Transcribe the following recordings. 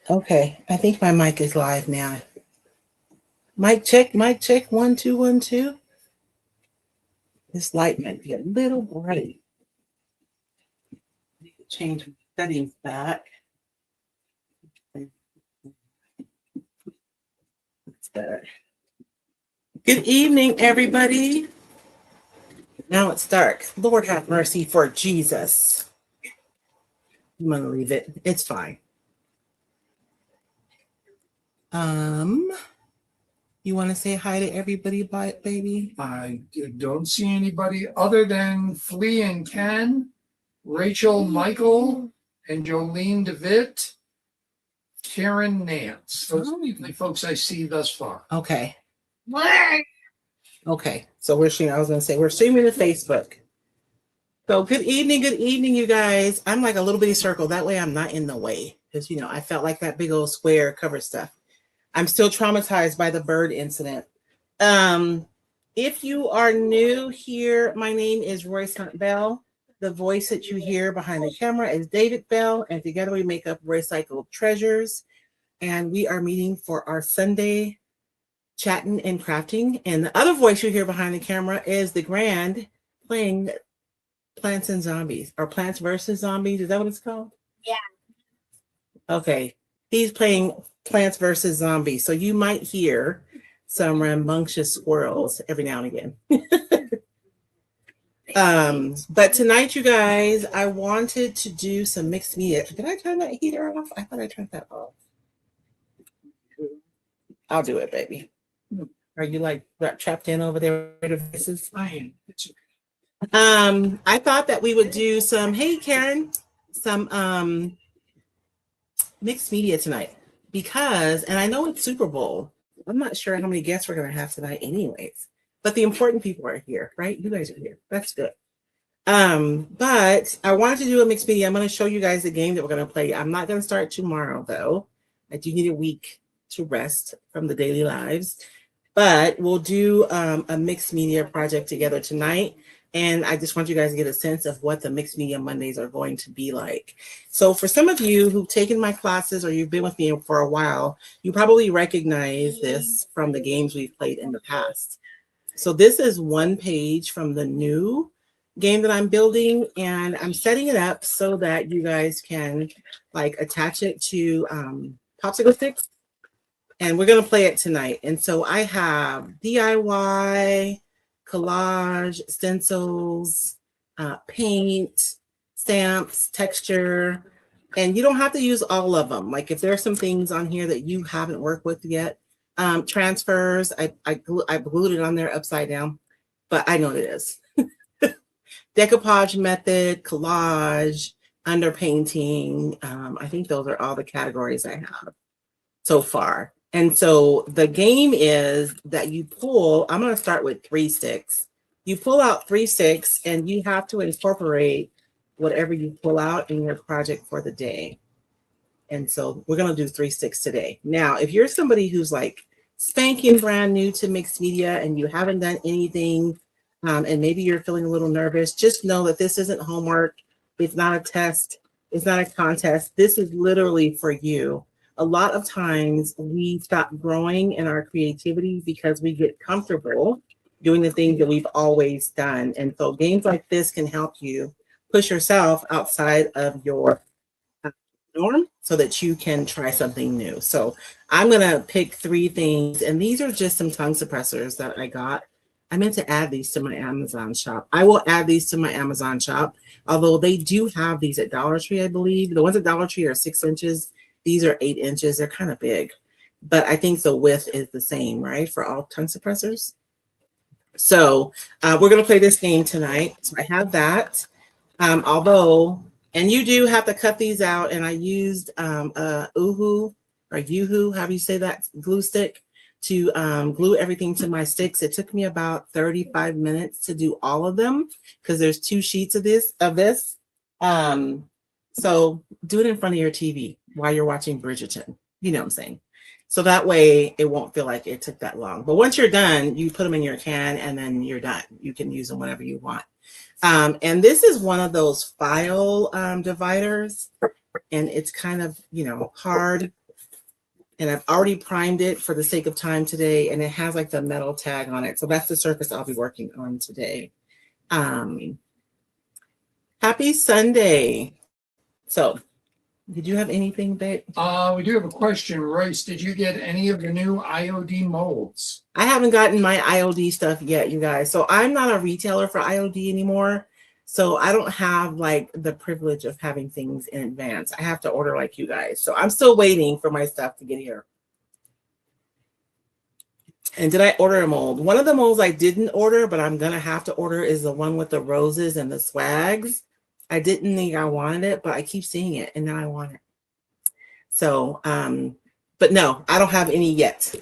Okay, I think my mic is live now. Mic check, mic check. 1 2 1 2. This light might be a little bright. Change settings back. That's better. Good evening, everybody. Now it's dark. Lord have mercy for Jesus. I'm gonna leave it. It's fine. You want to say hi to everybody, baby? I don't see anybody other than Flea and Ken, Rachel Michael, and Jolene DeVitt, Karen Nance. Those are the folks I see thus far. Okay. Okay. So we're streaming. I was gonna say we're streaming to Facebook. So good evening, you guys. I'm like a little bitty circle. That way I'm not in the way. Because I felt like that big old square cover stuff. I'm still traumatized by the bird incident. If you are new here, my name is Royce Hunt Bell. The voice that you hear behind the camera is David Bell, and together we make up Recycled Treasures. And we are meeting for our Sunday chatting and crafting. And the other voice you hear behind the camera is the Grand playing Plants and Zombies, or Plants versus Zombies. Is that what it's called? Yeah. Okay. He's playing Plants versus Zombies. So you might hear some rambunctious squirrels every now and again. But tonight, you guys, I wanted to do some mixed media. Did I turn that heater off? I thought I turned that off. I'll do it, baby. Are you like trapped in over there? I am. I thought that we would do some, hey Karen, some mixed media tonight because, and I know it's Super Bowl. I'm not sure how many guests we're going to have tonight anyways, but the important people are here, right? You guys are here. That's good. But I wanted to do a mixed media. I'm going to show you guys the game that we're going to play. I'm not going to start tomorrow though. I do need a week to rest from the daily lives, but we'll do a mixed media project together tonight. And I just want you guys to get a sense of what the Mixed Media Mondays are going to be like. So for some of you who've taken my classes or you've been with me for a while, you probably recognize this from the games we've played in the past. So this is one page from the new game that I'm building, and I'm setting it up so that you guys can like attach it to popsicle sticks. And we're going to play it tonight. And so I have DIY, collage, stencils, paint, stamps, texture, and you don't have to use all of them. Like if there are some things on here that you haven't worked with yet, transfers, I glued it on there upside down, but I know what it is. Decoupage method, collage, underpainting. I think those are all the categories I have so far. And so the game is that you pull, I'm going to start with 3 sticks. You pull out 3 sticks and you have to incorporate whatever you pull out in your project for the day. And so we're going to do 3 sticks today. Now, if you're somebody who's like spanking brand new to mixed media and you haven't done anything, and maybe you're feeling a little nervous, just know that this isn't homework. It's not a test. It's not a contest. This is literally for you. A lot of times we stop growing in our creativity because we get comfortable doing the things that we've always done. And so games like this can help you push yourself outside of your norm so that you can try something new. So I'm going to pick 3 things, and these are just some tongue suppressors that I got. I meant to add these to my Amazon shop. I will add these to my Amazon shop, although they do have these at Dollar Tree, I believe. The ones at Dollar Tree are 6 inches. These are 8 inches. They're kind of big, but I think the width is the same, right, for all tongue suppressors. So we're going to play this game tonight. So I have that. Although, and you do have to cut these out, and I used Uhu or Yoo-hoo, however you say that, glue stick to glue everything to my sticks. It took me about 35 minutes to do all of them because there's 2 sheets of this. So do it in front of your TV while you're watching Bridgerton. You know what I'm saying? So that way it won't feel like it took that long. But once you're done, you put them in your can and then you're done. You can use them whenever you want. And this is one of those file dividers. And it's kind of, hard And I've already primed it for the sake of time today, and it has like the metal tag on it. So that's the surface I'll be working on today. Happy Sunday. So did you have anything, babe? We do have a question, Royce. Did you get any of the new IOD molds? I haven't gotten my IOD stuff yet, you guys. So I'm not a retailer for IOD anymore. So I don't have like the privilege of having things in advance. I have to order like you guys. So I'm still waiting for my stuff to get here. And did I order a mold? One of the molds I didn't order, but I'm going to have to order is the one with the roses and the swags. I didn't think I wanted it, but I keep seeing it and now I want it. So, but no, I don't have any yet.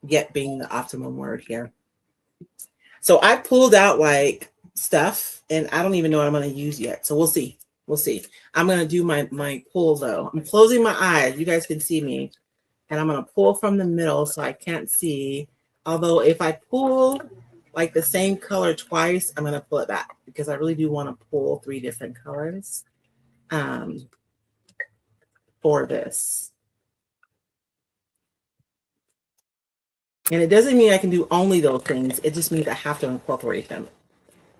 Yet being the optimum word here. So I pulled out like stuff and I don't even know what I'm going to use yet. So we'll see. We'll see. I'm going to do my pull though. I'm closing my eyes. You guys can see me. And I'm going to pull from the middle so I can't see. Although if I pull like the same color twice, I'm going to pull it back because I really do want to pull 3 different colors for this. And it doesn't mean I can do only those things. It just means I have to incorporate them.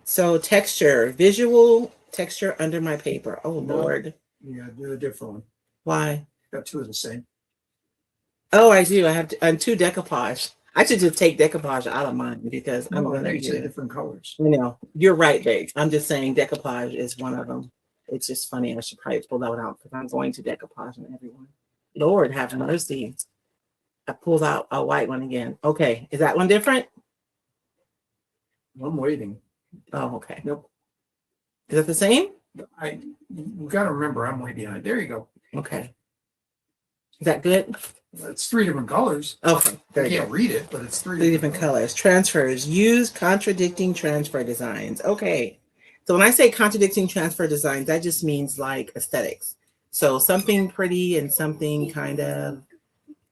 So texture, visual texture under my paper. Oh, Lord. Yeah, do a different one. Why? Got 2 of the same. Oh, I do. I have to, I'm 2 decoupage. I should just take decoupage out of mine because I'm going to say different colors. You know, you're right, babe. I'm just saying decoupage is one of them. It's just funny. I should probably pull that one out because I'm going to decoupage on everyone. Lord have mercy. I pulled out a white one again. Okay. Is that one different? I'm waiting. Oh, okay. Nope. Is that the same? You got to remember, I'm way behind. There you go. Okay. Is that good? It's 3 different colors. Okay. There you can't go. read it, but it's 3 different colors. Transfers. Use contradicting transfer designs. Okay. So when I say contradicting transfer designs, that just means like aesthetics. So something pretty and something kind of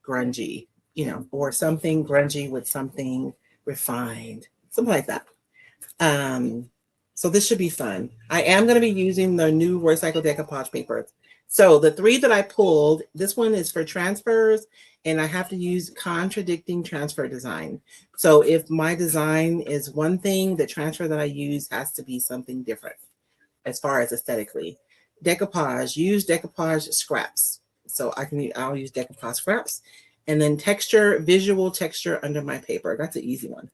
grungy, you know, or something grungy with something refined, something like that. So this should be fun. I am going to be using the new recycled decoupage paper. So the 3 that I pulled, this one is for transfers, and I have to use contradicting transfer design. So if my design is one thing, the transfer that I use has to be something different as far as aesthetically. Decoupage, use decoupage scraps. So I'll use decoupage scraps. And then texture, visual texture under my paper. That's an easy one.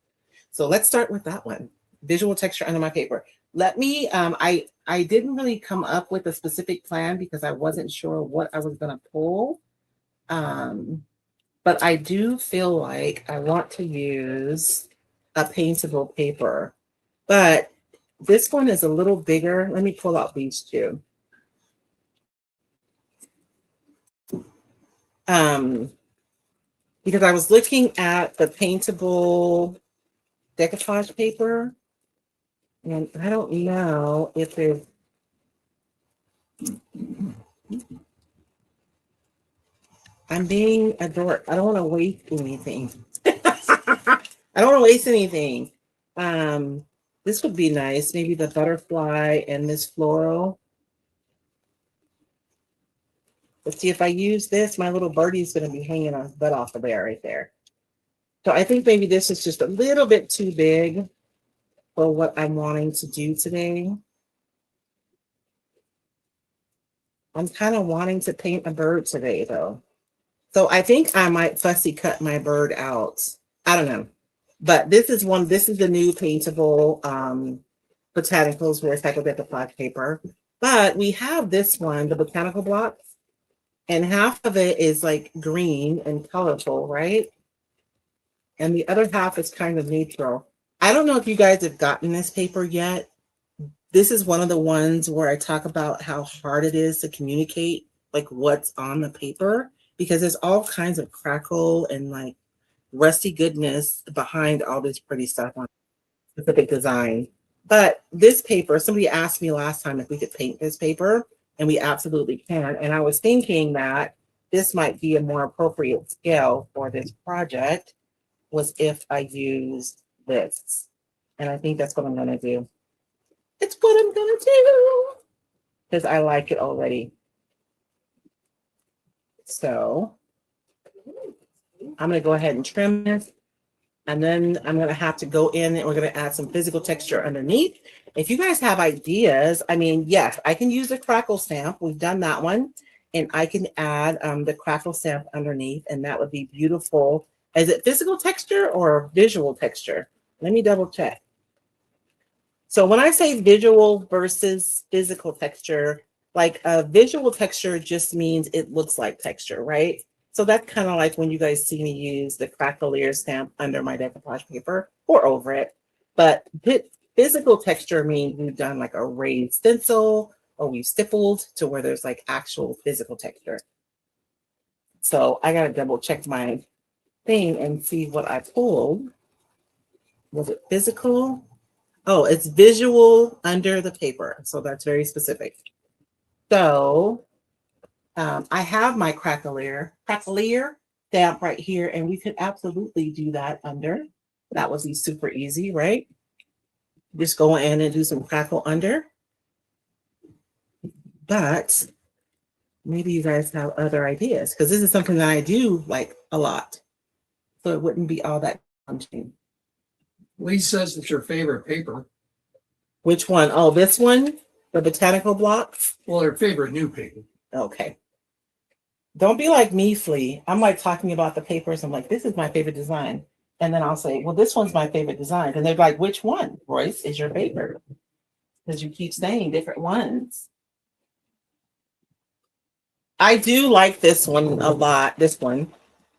So let's start with that one. Visual texture under my paper. Let me, I didn't really come up with a specific plan because I wasn't sure what I was going to pull. But I do feel like I want to use a paintable paper. But this one is a little bigger. Let me pull out these 2. Because I was looking at the paintable decoupage paper. And I don't know if there's... I'm being a dork. I don't want to waste anything. I don't want to waste anything. This would be nice. Maybe the butterfly and this floral. Let's see if I use this. My little birdie's going to be hanging on butt off of there right there. So I think maybe this is just a little bit too big for what I'm wanting to do today. I'm kind of wanting to paint a bird today, though. So I think I might fussy cut my bird out. I don't know. But this is the new paintable botanicals recycled decoupage paper. But we have this one, the botanical blocks. And half of it is like green and colorful, right? And the other half is kind of neutral. I don't know if you guys have gotten this paper yet. This is one of the ones where I talk about how hard it is to communicate like what's on the paper, because there's all kinds of crackle and like rusty goodness behind all this pretty stuff on specific design. But this paper, somebody asked me last time if we could paint this paper, and we absolutely can. And I was thinking that this might be a more appropriate scale for this project was if I used this. And I think that's what I'm going to do. It's what I'm going to do because I like it already. So I'm going to go ahead and trim this. And then I'm going to have to go in and we're going to add some physical texture underneath. If you guys have ideas, I mean, yes, I can use the crackle stamp. We've done that one. And I can add the crackle stamp underneath, and that would be beautiful. Is it physical texture or visual texture? Let me double check. So when I say visual versus physical texture, like a visual texture just means it looks like texture, right? So that's kind of like when you guys see me use the crackle stamp under my decoupage paper or over it. But physical texture means we've done like a raised stencil or we've stippled to where there's like actual physical texture. So I got to double check my thing and see what I pulled. Was it physical? Oh, it's visual under the paper. So that's very specific. So I have my cracklier stamp right here, and we could absolutely do that under. That would be super easy, right? Just go in and do some crackle under. But maybe you guys have other ideas, because this is something that I do like a lot. So it wouldn't be all that challenging. Lee says it's your favorite paper. Which one? Oh, this one? The botanical blocks? Well, her favorite new paper. Okay. Don't be like me, Flea. I'm like talking about the papers. I'm like, this is my favorite design. And then I'll say, well, this one's my favorite design. And they're like, which one, Royce, is your favorite? Because you keep saying different ones. I do like this one a lot, this one,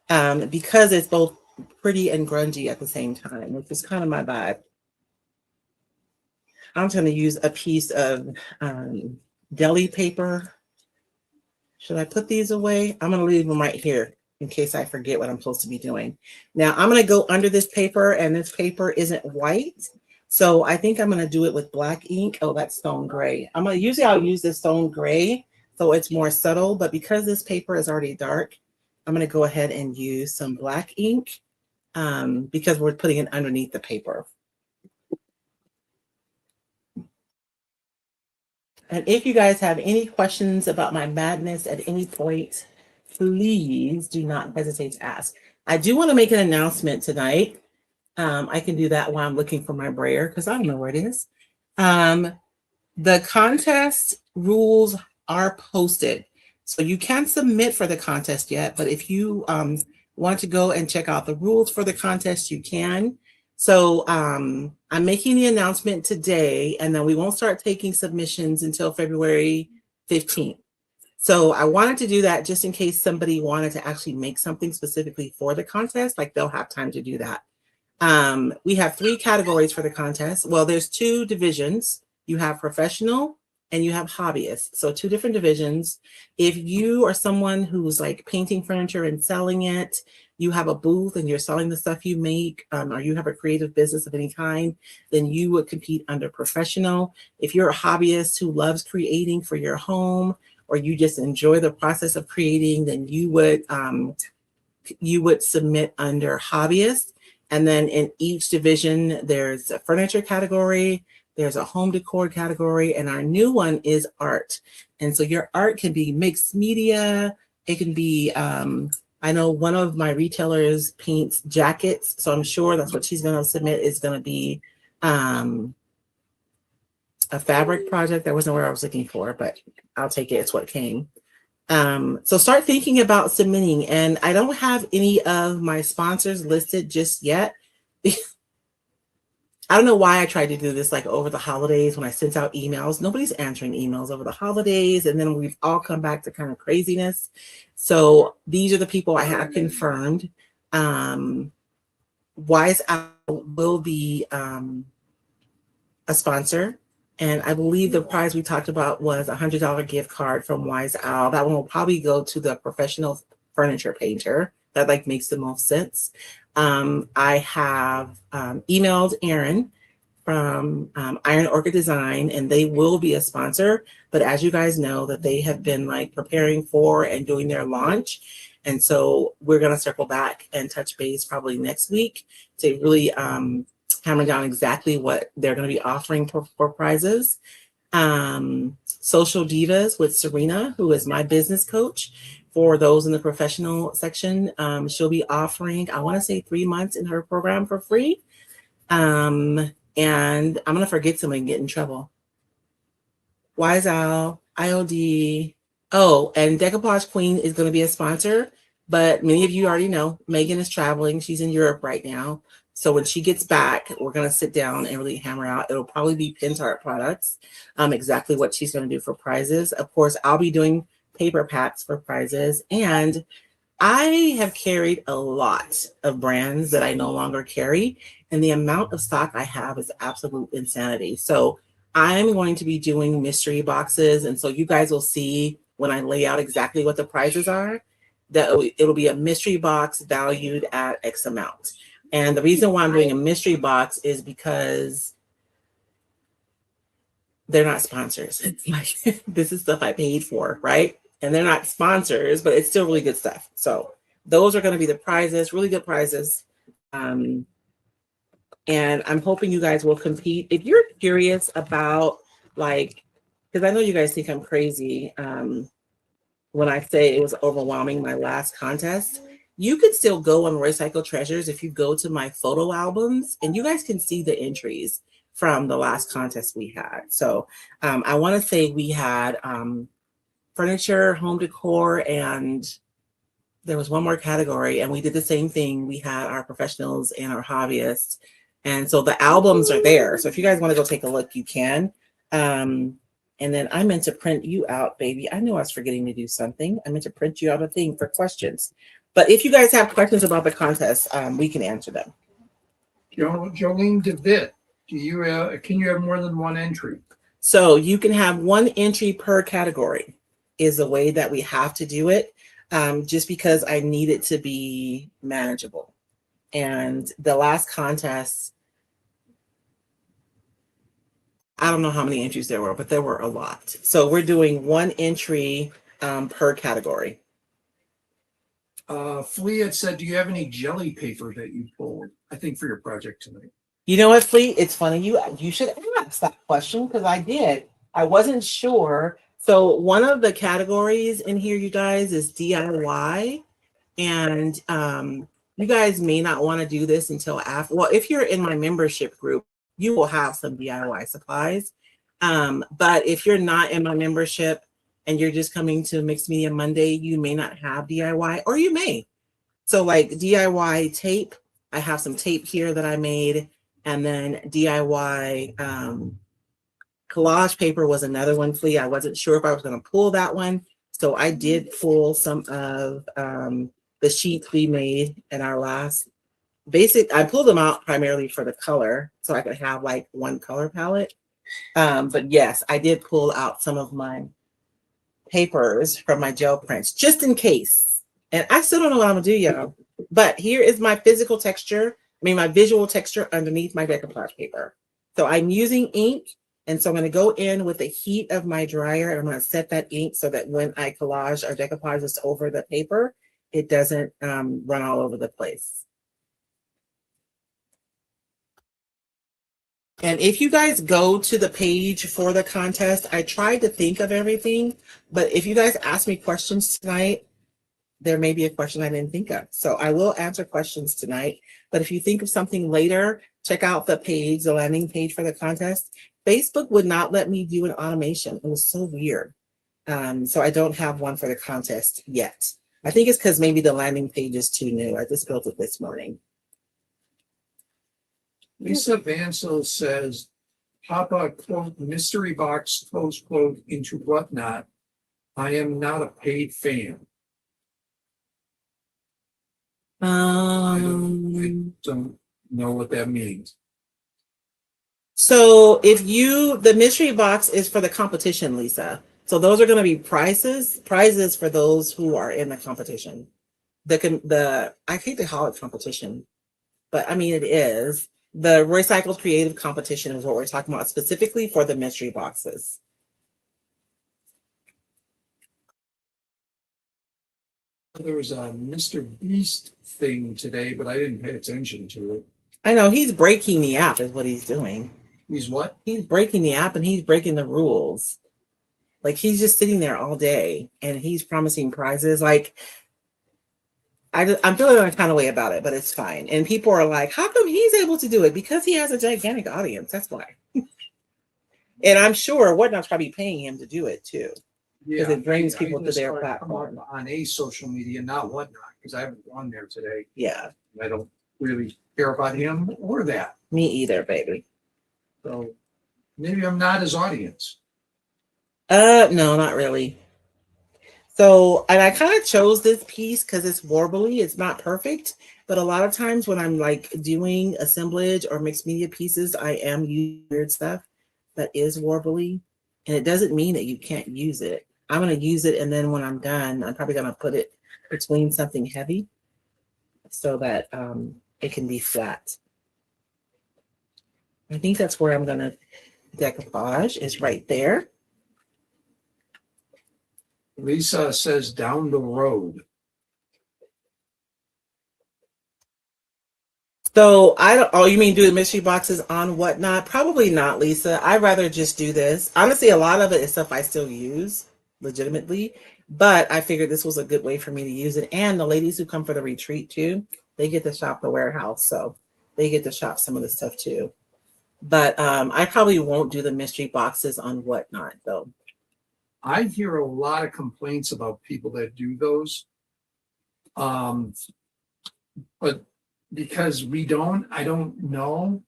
because it's both pretty and grungy at the same time, which is kind of my vibe. I'm going to use a piece of deli paper. Should I put these away? I'm going to leave them right here in case I forget what I'm supposed to be doing. Now, I'm going to go under this paper, and this paper isn't white. So I think I'm going to do it with black ink. Oh, that's stone gray. Usually I'll use this stone gray, so it's more subtle. But because this paper is already dark, I'm going to go ahead and use some black ink because we're putting it underneath the paper. And if you guys have any questions about my madness at any point, please do not hesitate to ask. I do want to make an announcement tonight. I can do that while I'm looking for my brayer because I don't know where it is. The contest rules are posted. So you can't submit for the contest yet, but if you want to go and check out the rules for the contest, you can. So I'm making the announcement today, and then we won't start taking submissions until February 15th. So I wanted to do that just in case somebody wanted to actually make something specifically for the contest, like they'll have time to do that. We have 3 categories for the contest. Well, there's 2 divisions. You have professional and you have hobbyists. So 2 different divisions. If you are someone who's like painting furniture and selling it, you have a booth and you're selling the stuff you make, or you have a creative business of any kind, then you would compete under professional. If you're a hobbyist who loves creating for your home, or you just enjoy the process of creating, then you would submit under hobbyist. And then in each division, there's a furniture category, there's a home decor category, and our new one is art. And so your art can be mixed media. It can be, I know one of my retailers paints jackets, so I'm sure that's what she's going to submit is going to be a fabric project. That wasn't where I was looking for, but I'll take it. It's what came. So start thinking about submitting. And I don't have any of my sponsors listed just yet. I don't know why I tried to do this like over the holidays when I sent out emails. Nobody's answering emails over the holidays. And then we've all come back to kind of craziness. So these are the people I have confirmed. Wise Owl will be a sponsor. And I believe the prize we talked about was a $100 gift card from Wise Owl. That one will probably go to the professional furniture painter. That like makes the most sense. I have emailed Aaron from Iron Orchid Design, and they will be a sponsor. But as you guys know, that they have been like preparing for and doing their launch. And so we're going to circle back and touch base probably next week to really hammer down exactly what they're going to be offering for prizes. Social Divas with Serena, who is my business coach for those in the professional section. She'll be offering, I want to say 3 months in her program for free. And I'm going to forget somebody and get in trouble. Wise Owl, IOD. Oh, and Decoupage Queen is going to be a sponsor, but many of you already know Megan is traveling. She's in Europe right now. So when she gets back, we're going to sit down and really hammer out. It'll probably be Pin-Tart products, exactly what she's going to do for prizes. Of course, I'll be doing paper packs for prizes. And I have carried a lot of brands that I no longer carry, and the amount of stock I have is absolute insanity. So I'm going to be doing mystery boxes, and so you guys will see when I lay out exactly what the prizes are, that it'll be a mystery box valued at X amount. And the reason why I'm doing a mystery box is because they're not sponsors. It's like, this is stuff I paid for, right? And they're not sponsors, but it's still really good stuff. So those are going to be the prizes, really good prizes. And I'm hoping you guys will compete. If you're curious about, like, because I know you guys think I'm crazy when I say it was overwhelming, my last contest, you could still go on Recycle Treasures if you go to my photo albums, and you guys can see the entries from the last contest we had. So I want to say we had furniture, home decor, and there was one more category, and we did the same thing. We had our professionals and our hobbyists. And so the albums are there. So if you guys want to go take a look, you can. And then I meant to print you out, baby. I knew I was forgetting to do something. I meant to print you out a thing for questions. But if you guys have questions about the contest, we can answer them. Jolene DeVitt, can you have more than one entry? So you can have one entry per category is the way that we have to do it, just because I need it to be manageable. And the last contest, I don't know how many entries there were, but there were a lot. So we're doing one entry per category. Flea had said, do you have any jelly paper that you pulled? I think for your project tonight. You know what, Flea? It's funny. You should ask that question because I did. I wasn't sure. So one of the categories in here, you guys, is DIY. And you guys may not want to do this until after. Well, if you're in my membership group, you will have some DIY supplies. But if you're not in my membership and you're just coming to Mixed Media Monday, you may not have DIY, or you may. So like DIY tape, I have some tape here that I made. And then DIY collage paper was another one, Flea. I wasn't sure if I was going to pull that one. So I did pull some of the sheets we made in our last I pulled them out primarily for the color so I could have like one color palette. But yes, I did pull out some of my papers from my gel prints just in case. And I still don't know what I'm gonna do, y'all. But here is my physical texture. My visual texture underneath my decoupage paper. So I'm using ink. And so I'm going to go in with the heat of my dryer, and I'm going to set that ink so that when I collage or decoupage this over the paper, it doesn't run all over the place. And if you guys go to the page for the contest, I tried to think of everything, but if you guys ask me questions tonight, there may be a question I didn't think of. So I will answer questions tonight, but if you think of something later, check out the page, the landing page for the contest. Facebook would not let me do an automation. It was so weird. So I don't have one for the contest yet. I think it's because maybe the landing page is too new. I just built it this morning. Lisa Vansel says, Papa, quote, mystery box, close quote, into whatnot. I am not a paid fan. I don't know what that means. So the mystery box is for the competition, Lisa. So those are going to be prizes for those who are in the competition. I hate to call it competition, but I mean, it is. The Recycled Creative Competition is what we're talking about specifically for the mystery boxes. There was a Mr. Beast thing today, but I didn't pay attention to it. I know he's breaking the app is what he's doing. He's what? He's breaking the app and he's breaking the rules. Like he's just sitting there all day and he's promising prizes. Like I'm feeling a kind of way about it, but it's fine. And people are like, how come he's able to do it? Because he has a gigantic audience. That's why. And I'm sure Whatnot's probably paying him to do it too. Because it brings people to their platform. On a social media, not Whatnot, because I haven't gone there today. Yeah. I don't really care about him or that. Me either, baby. So maybe I'm not his audience. No, not really. So, and I kind of chose this piece because it's warbly. It's not perfect, but a lot of times when I'm like doing assemblage or mixed media pieces, I am using weird stuff that is warbly, and it doesn't mean that you can't use it. I'm going to use it, and then when I'm done, I'm probably going to put it between something heavy so that it can be flat. I think that's where I'm going to decoupage is right there. Lisa says down the road. So I don't. Oh, you mean do the mystery boxes on Whatnot? Probably not, Lisa. I'd rather just do this. Honestly, a lot of it is stuff I still use legitimately, but I figured this was a good way for me to use it. And the ladies who come for the retreat too, they get to shop the warehouse, so they get to shop some of the stuff too. But I probably won't do the mystery boxes on Whatnot though. I hear a lot of complaints about people that do those. But because I don't know.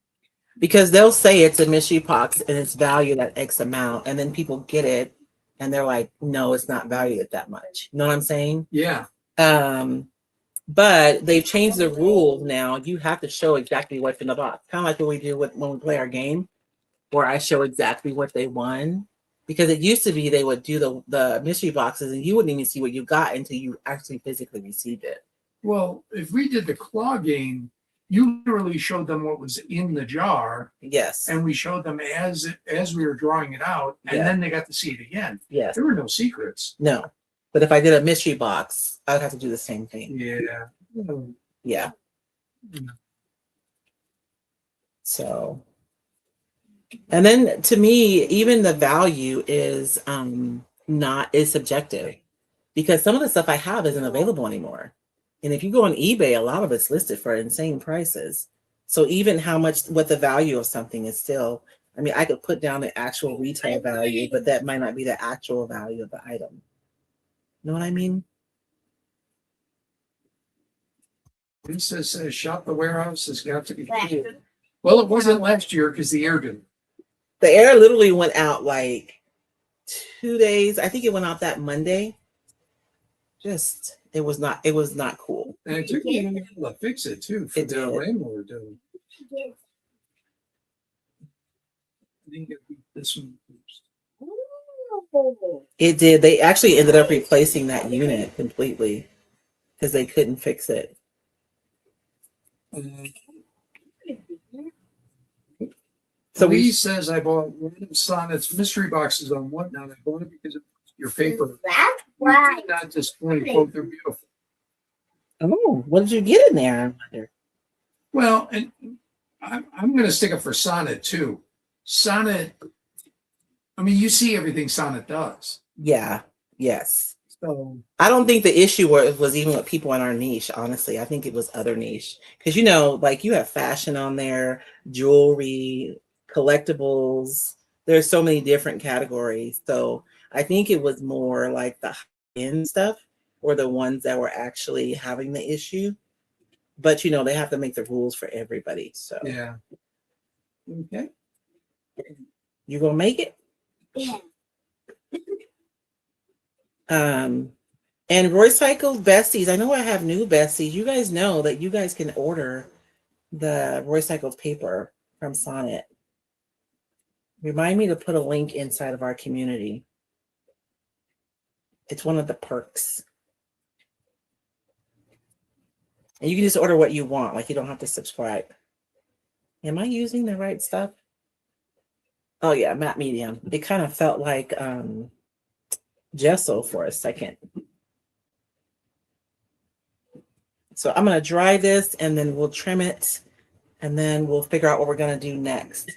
Because they'll say it's a mystery box and it's valued at X amount, and then people get it and they're like, no, it's not valued at that much. You know what I'm saying? Yeah. But they've changed the rules now. You have to show exactly what's in the box. Kind of like what we do when we play our game, where I show exactly what they won. Because it used to be they would do the mystery boxes and you wouldn't even see what you got until you actually physically received it. Well, if we did the claw game, you literally showed them what was in the jar. Yes. And we showed them as we were drawing it out, and then they got to see it again. Yes. There were no secrets. No. But if I did a mystery box, I would have to do the same thing. Yeah. Yeah. Mm. So, and then to me, even the value is is subjective, because some of the stuff I have isn't available anymore. And if you go on eBay, a lot of it's listed for insane prices. So even what the value of something is still, I mean, I could put down the actual retail value, but that might not be the actual value of the item. Know what I mean? Lisa says shop the warehouse has got to be cool. Well, it wasn't last year because the air didn't. The air literally went out like 2 days. I think it went out that Monday. It was not cool. And it took me a while to fix it too for the landlord to. I didn't get this one first. It did. They actually ended up replacing that unit completely because they couldn't fix it. So Lee says I bought random Sonnet's mystery boxes on Whatnot. I bought it because of your paper. That's right. Not just quote, they're beautiful. Oh, what did you get in there? Well, and I'm going to stick up for Sonnet too. Sonnet, I mean, you see everything Sonnet does. Yeah. Yes. So I don't think the issue was even with people in our niche. Honestly, I think it was other niche because like you have fashion on there, jewelry, collectibles. There's so many different categories. So I think it was more like the high-end stuff or the ones that were actually having the issue. But they have to make the rules for everybody. So yeah. Okay. You gonna make it? Yeah. And Royce Cycle besties. I know I have new besties. You guys know that you guys can order the Royce Cycle paper from Sonnet. Remind me to put a link inside of our community. It's one of the perks. And you can just order what you want. Like you don't have to subscribe. Am I using the right stuff? Oh yeah, matte medium. It kind of felt like gesso for a second. So I'm going to dry this and then we'll trim it and then we'll figure out what we're going to do next.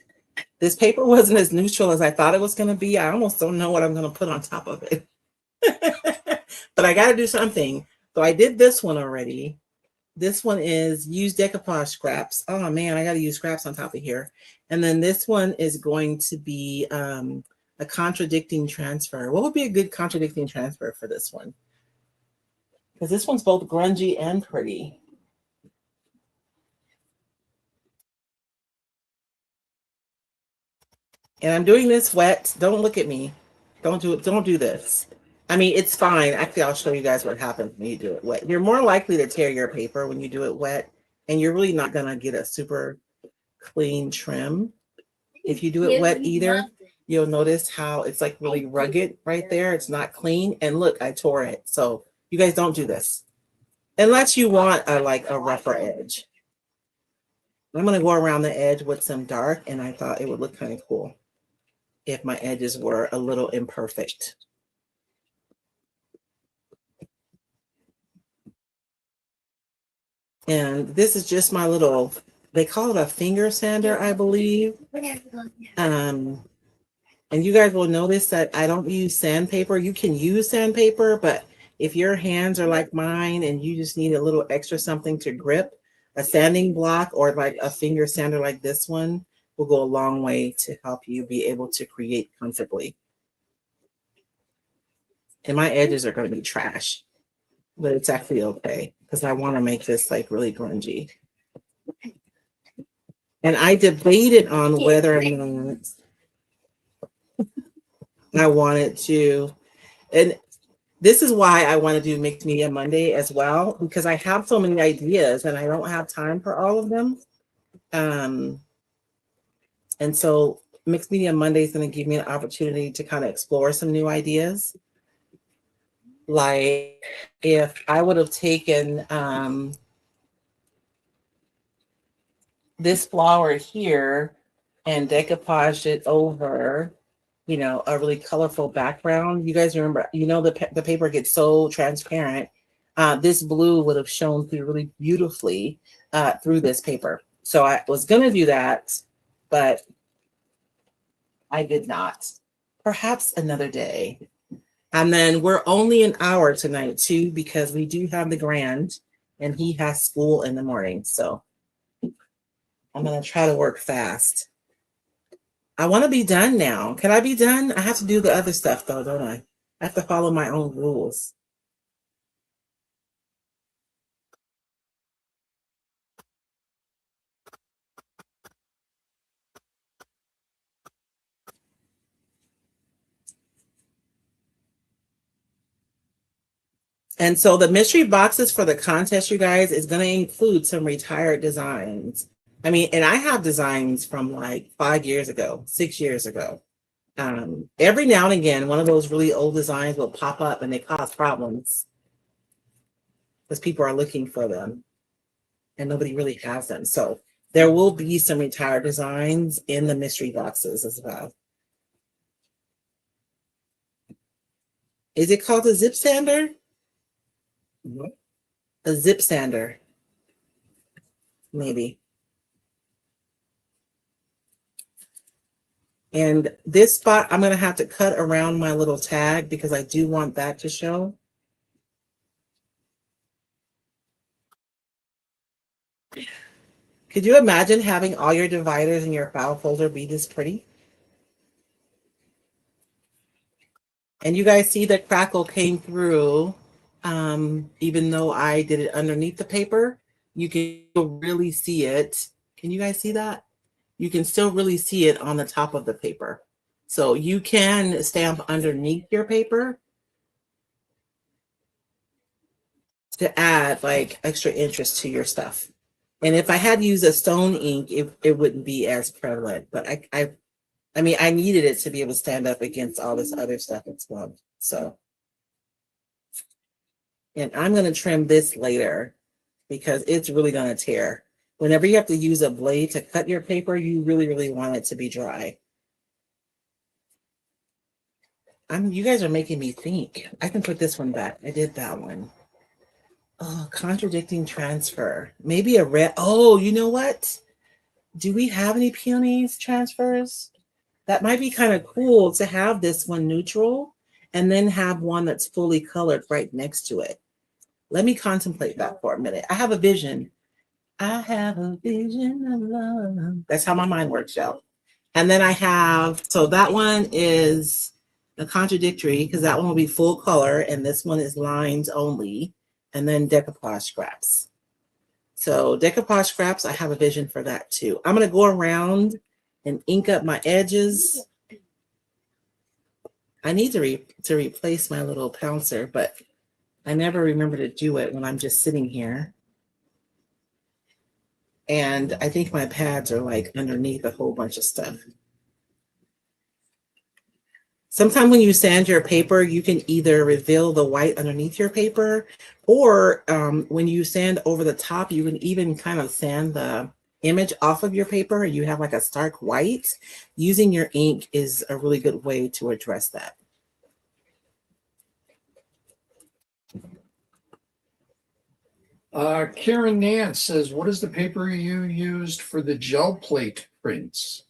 This paper wasn't as neutral as I thought it was going to be. I almost don't know what I'm going to put on top of it. But I got to do something. So I did this one already. This one is use decoupage scraps. Oh man, I got to use scraps on top of here. And then this one is going to be a contradicting transfer. What would be a good contradicting transfer for this one? Because this one's both grungy and pretty. And I'm doing this wet. Don't look at me. Don't do it. Don't do this. I mean, it's fine. Actually, I'll show you guys what happens when you do it wet. You're more likely to tear your paper when you do it wet, and you're really not going to get a super clean trim. If you do it wet either, you'll notice how it's like really rugged right there. It's not clean. And look, I tore it. So you guys don't do this unless you want a rougher edge. I'm going to go around the edge with some dark, and I thought it would look kind of cool if my edges were a little imperfect. And this is just my little, they call it a finger sander, I believe. And you guys will notice that I don't use sandpaper. You can use sandpaper, but if your hands are like mine and you just need a little extra something to grip, a sanding block or like a finger sander like this one will go a long way to help you be able to create comfortably. And my edges are going to be trash, but it's actually okay because I want to make this like really grungy. And I debated on whether or not I wanted to, and this is why I want to do Mixed Media Monday as well, because I have so many ideas and I don't have time for all of them. And so Mixed Media Monday is going to give me an opportunity to kind of explore some new ideas. Like if I would have taken this flower here and decoupaged it over, you know, a really colorful background. You guys remember, you know, the paper gets so transparent. This blue would have shown through really beautifully through this paper. So I was going to do that, but I did not. Perhaps another day. And then we're only an hour tonight too, because we do have the grand and he has school in the morning. So I'm going to try to work fast. I want to be done now. Can I be done? I have to do the other stuff though, don't I? I have to follow my own rules. And so the mystery boxes for the contest, you guys, is going to include some retired designs. I mean, and I have designs from like 5 years ago, 6 years ago. Every now and again, one of those really old designs will pop up and they cause problems because people are looking for them and nobody really has them. So there will be some retired designs in the mystery boxes as well. Is it called a zip sander? What? A zip sander. Maybe. And this spot, I'm going to have to cut around my little tag because I do want that to show. Could you imagine having all your dividers in your file folder be this pretty? And you guys see the crackle came through, even though I did it underneath the paper. You can really see it. Can you guys see that? You can still really see it on the top of the paper. So you can stamp underneath your paper to add like extra interest to your stuff. And if I had used a stone ink, it wouldn't be as prevalent. But I mean, I needed it to be able to stand up against all this other stuff as well. So, and I'm going to trim this later because it's really going to tear. Whenever you have to use a blade to cut your paper, you really, really want it to be dry. You guys are making me think. I can put this one back. I did that one. Oh, contradicting transfer. Maybe a red. Oh, you know what? Do we have any peonies transfers? That might be kind of cool to have this one neutral and then have one that's fully colored right next to it. Let me contemplate that for a minute. I have a vision. I have a vision of love. That's how my mind works, y'all. And then I have, so that one is a contradictory because that one will be full color and this one is lines only. And then decoupage scraps. So decoupage scraps, I have a vision for that too. I'm going to go around and ink up my edges. I need to replace my little pouncer, but I never remember to do it when I'm just sitting here. And I think my pads are like underneath a whole bunch of stuff. Sometimes when you sand your paper, you can either reveal the white underneath your paper, or when you sand over the top, you can even kind of sand the image off of your paper. You have like a stark white. Using your ink is a really good way to address that. Karen Nance says, what is the paper you used for the gel plate prints?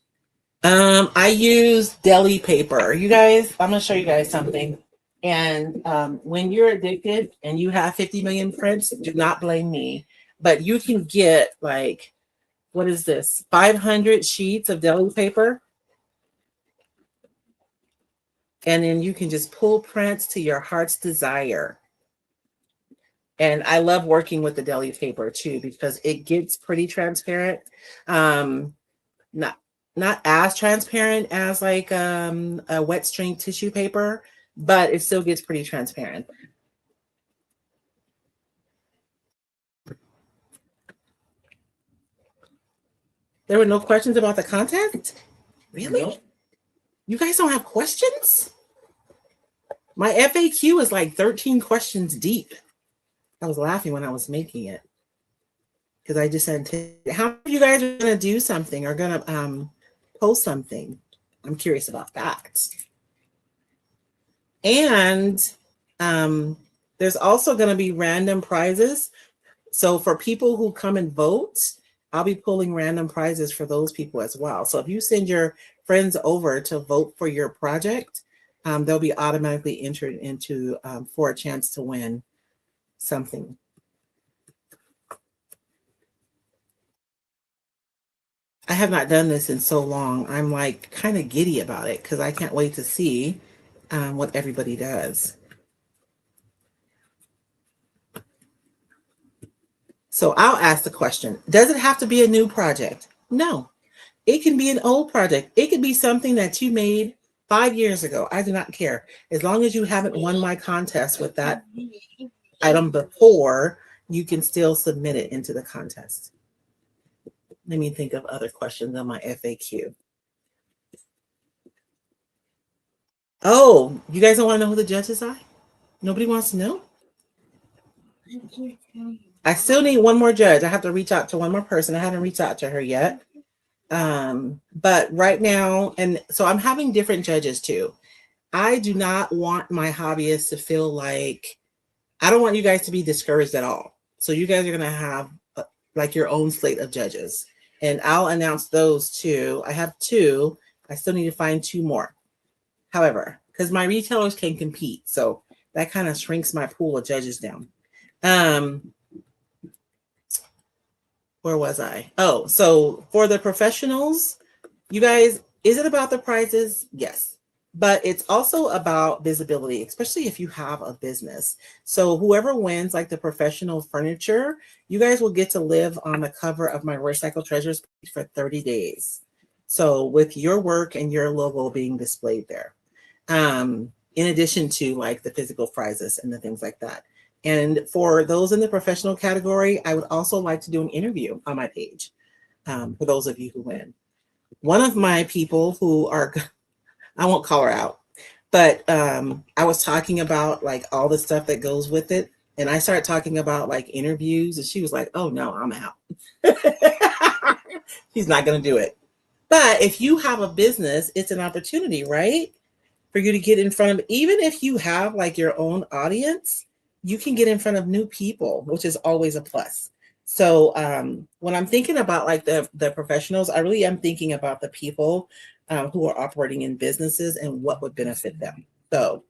I use deli paper. You guys, I'm gonna show you guys something. And when you're addicted and you have 50 million prints, do not blame me. But you can get like, what is this? 500 sheets of deli paper. And then you can just pull prints to your heart's desire. And I love working with the deli paper too, because it gets pretty transparent. Not as transparent as like a wet string tissue paper, but it still gets pretty transparent. There were no questions about the content? Really? Nope. You guys don't have questions? My FAQ is like 13 questions deep. I was laughing when I was making it because I just said, how many of you guys are going to do something or going to post something? I'm curious about that. And there's also going to be random prizes. So for people who come and vote, I'll be pulling random prizes for those people as well. So if you send your friends over to vote for your project, they'll be automatically entered into for a chance to win something. I have not done this in so long. I'm like kind of giddy about it because I can't wait to see what everybody does. So I'll ask the question, does it have to be a new project? No, it can be an old project. It could be something that you made 5 years ago. I do not care. As long as you haven't won my contest with that item before, you can still submit it into the contest. Let me think of other questions on my FAQ. Oh, you guys don't want to know who the judges are? Nobody wants to know? I still need one more judge. I have to reach out to one more person. I haven't reached out to her yet. But right now, and so I'm having different judges too. I do not want my hobbyists to feel like, I don't want you guys to be discouraged at all. So you guys are going to have like your own slate of judges. And I'll announce those two. I have 2. I still need to find 2 more. However, because my retailers can compete. So that kind of shrinks my pool of judges down. Where was I? Oh, so for the professionals, you guys, is it about the prizes? Yes. But it's also about visibility, especially if you have a business. So whoever wins like the professional furniture, you guys will get to live on the cover of my Recycle Treasures page for 30 days. So with your work and your logo being displayed there, in addition to like the physical prizes and the things like that. And for those in the professional category, I would also like to do an interview on my page for those of you who win. One of my people who are, I won't call her out, but I was talking about like all the stuff that goes with it. And I started talking about like interviews and she was like, oh no, I'm out. She's not going to do it. But if you have a business, it's an opportunity, right? For you to get in front of, even if you have like your own audience, you can get in front of new people, which is always a plus. So when I'm thinking about like the professionals, I really am thinking about the people who are operating in businesses and what would benefit them. So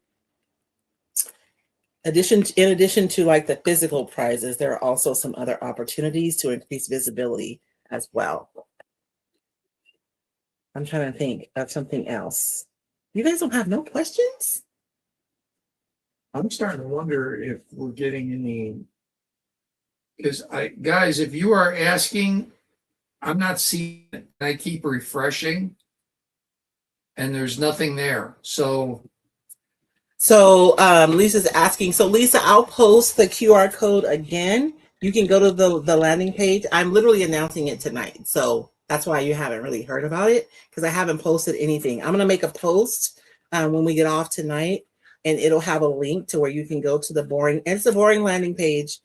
in addition to like the physical prizes, there are also some other opportunities to increase visibility as well. I'm trying to think of something else. You guys don't have no questions? I'm starting to wonder if we're getting any. Because guys, if you are asking, I'm not seeing it. I keep refreshing and there's nothing there. So Lisa's asking. So Lisa, I'll post the QR code again. You can go to the landing page. I'm literally announcing it tonight. So that's why you haven't really heard about it, because I haven't posted anything. I'm gonna make a post when we get off tonight, and it'll have a link to where you can go to the boring, and it's a boring landing page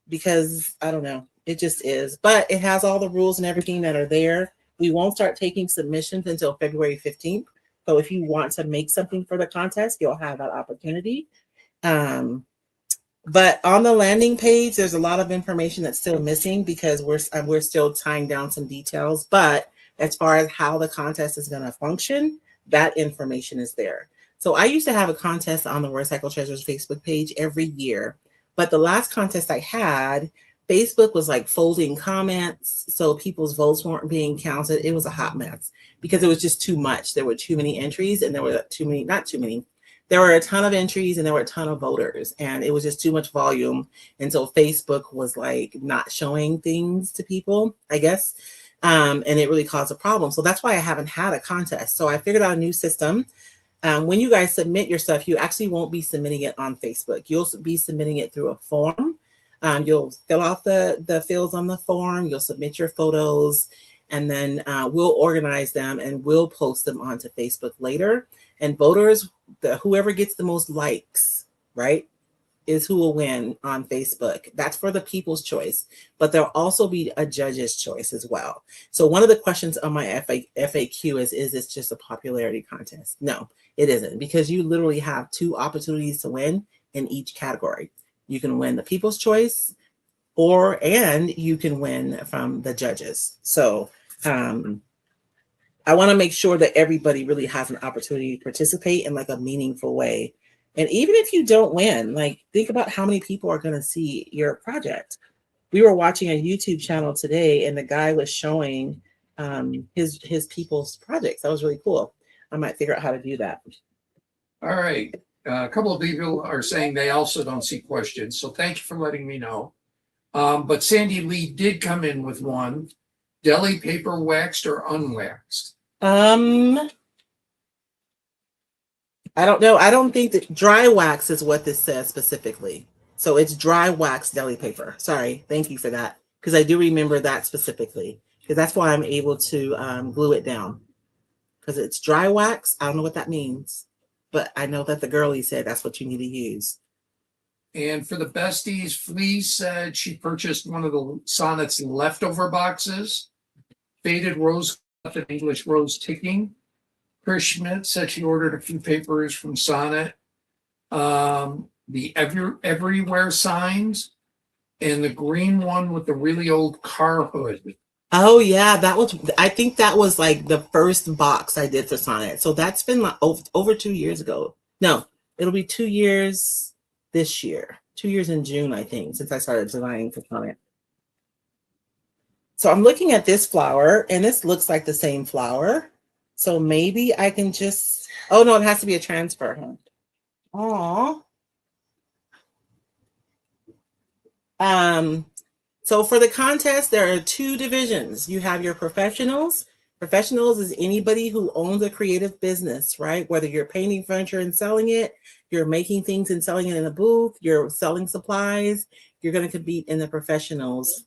because I don't know, it just is. But it has all the rules and everything that are there. We won't start taking submissions until February 15th. So if you want to make something for the contest, you'll have that opportunity. But on the landing page, there's a lot of information that's still missing because we're still tying down some details. But as far as how the contest is going to function, that information is there. So I used to have a contest on the Royce Treasures Facebook page every year. But the last contest I had, Facebook was like folding comments, so people's votes weren't being counted. It was a hot mess because it was just too much. There were too many entries, and there were not too many. There were a ton of entries, and there were a ton of voters, and it was just too much volume. And so Facebook was like not showing things to people, I guess, and it really caused a problem. So that's why I haven't had a contest. So I figured out a new system. When you guys submit your stuff, you actually won't be submitting it on Facebook. You'll be submitting it through a form. You'll fill out the fields on the form. You'll submit your photos, and then we'll organize them and we'll post them onto Facebook later. And voters, whoever gets the most likes, right, is who will win on Facebook. That's for the people's choice, but there'll also be a judge's choice as well. So one of the questions on my FAQ is this just a popularity contest? No, it isn't, because you literally have 2 opportunities to win in each category. You can win the people's choice, and you can win from the judges. So I want to make sure that everybody really has an opportunity to participate in like a meaningful way. And even if you don't win, like think about how many people are going to see your project. We were watching a YouTube channel today, and the guy was showing his people's projects. That was really cool. I might figure out how to do that. all right. A couple of people are saying they also don't see questions. So thank you for letting me know. But Sandy Lee did come in with one. Deli paper waxed or unwaxed? I don't know. I don't think that dry wax is what this says specifically. So it's dry wax deli paper. Sorry. Thank you for that. Because I do remember that specifically. Because that's why I'm able to glue it down. Because it's dry wax. I don't know what that means. But I know that the girlie said that's what you need to use. And for the besties, Flea said she purchased one of the Sonnet's leftover boxes. Faded rose and English rose ticking. Chris Schmidt said she ordered a few papers from Sonnet. The everywhere signs, and the green one with the really old car hood. Oh yeah, I think that was like the first box I did for Sonnet. So that's been like over 2 years ago. No, it'll be 2 years this year. 2 years in June, I think, since I started designing for Sonnet. So I'm looking at this flower, and this looks like the same flower. So maybe I can just, oh no, it has to be a transfer, huh? Aww. So for the contest, there are 2 divisions. You have your professionals. Professionals is anybody who owns a creative business, right? Whether you're painting furniture and selling it, you're making things and selling it in a booth, you're selling supplies, you're going to compete in the professionals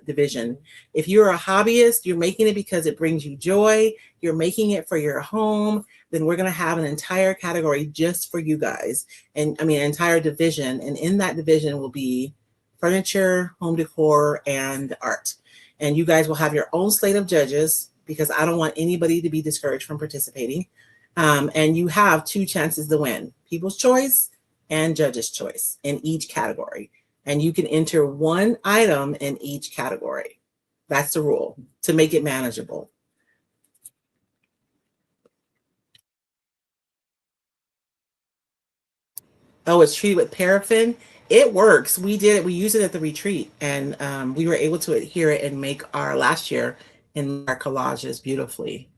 division. If you're a hobbyist, you're making it because it brings you joy, you're making it for your home, then we're going to have an entire category just for you guys. And I mean, an entire division. And in that division will be furniture, home decor, and art. And you guys will have your own slate of judges, because I don't want anybody to be discouraged from participating. And you have 2 chances to win: people's choice and judge's choice in each category. and you can enter one item in each category. That's the rule to make it manageable. Oh, it's treated with paraffin. It works. We did it. We used it at the retreat, and we were able to adhere it and make our last year in our collages beautifully.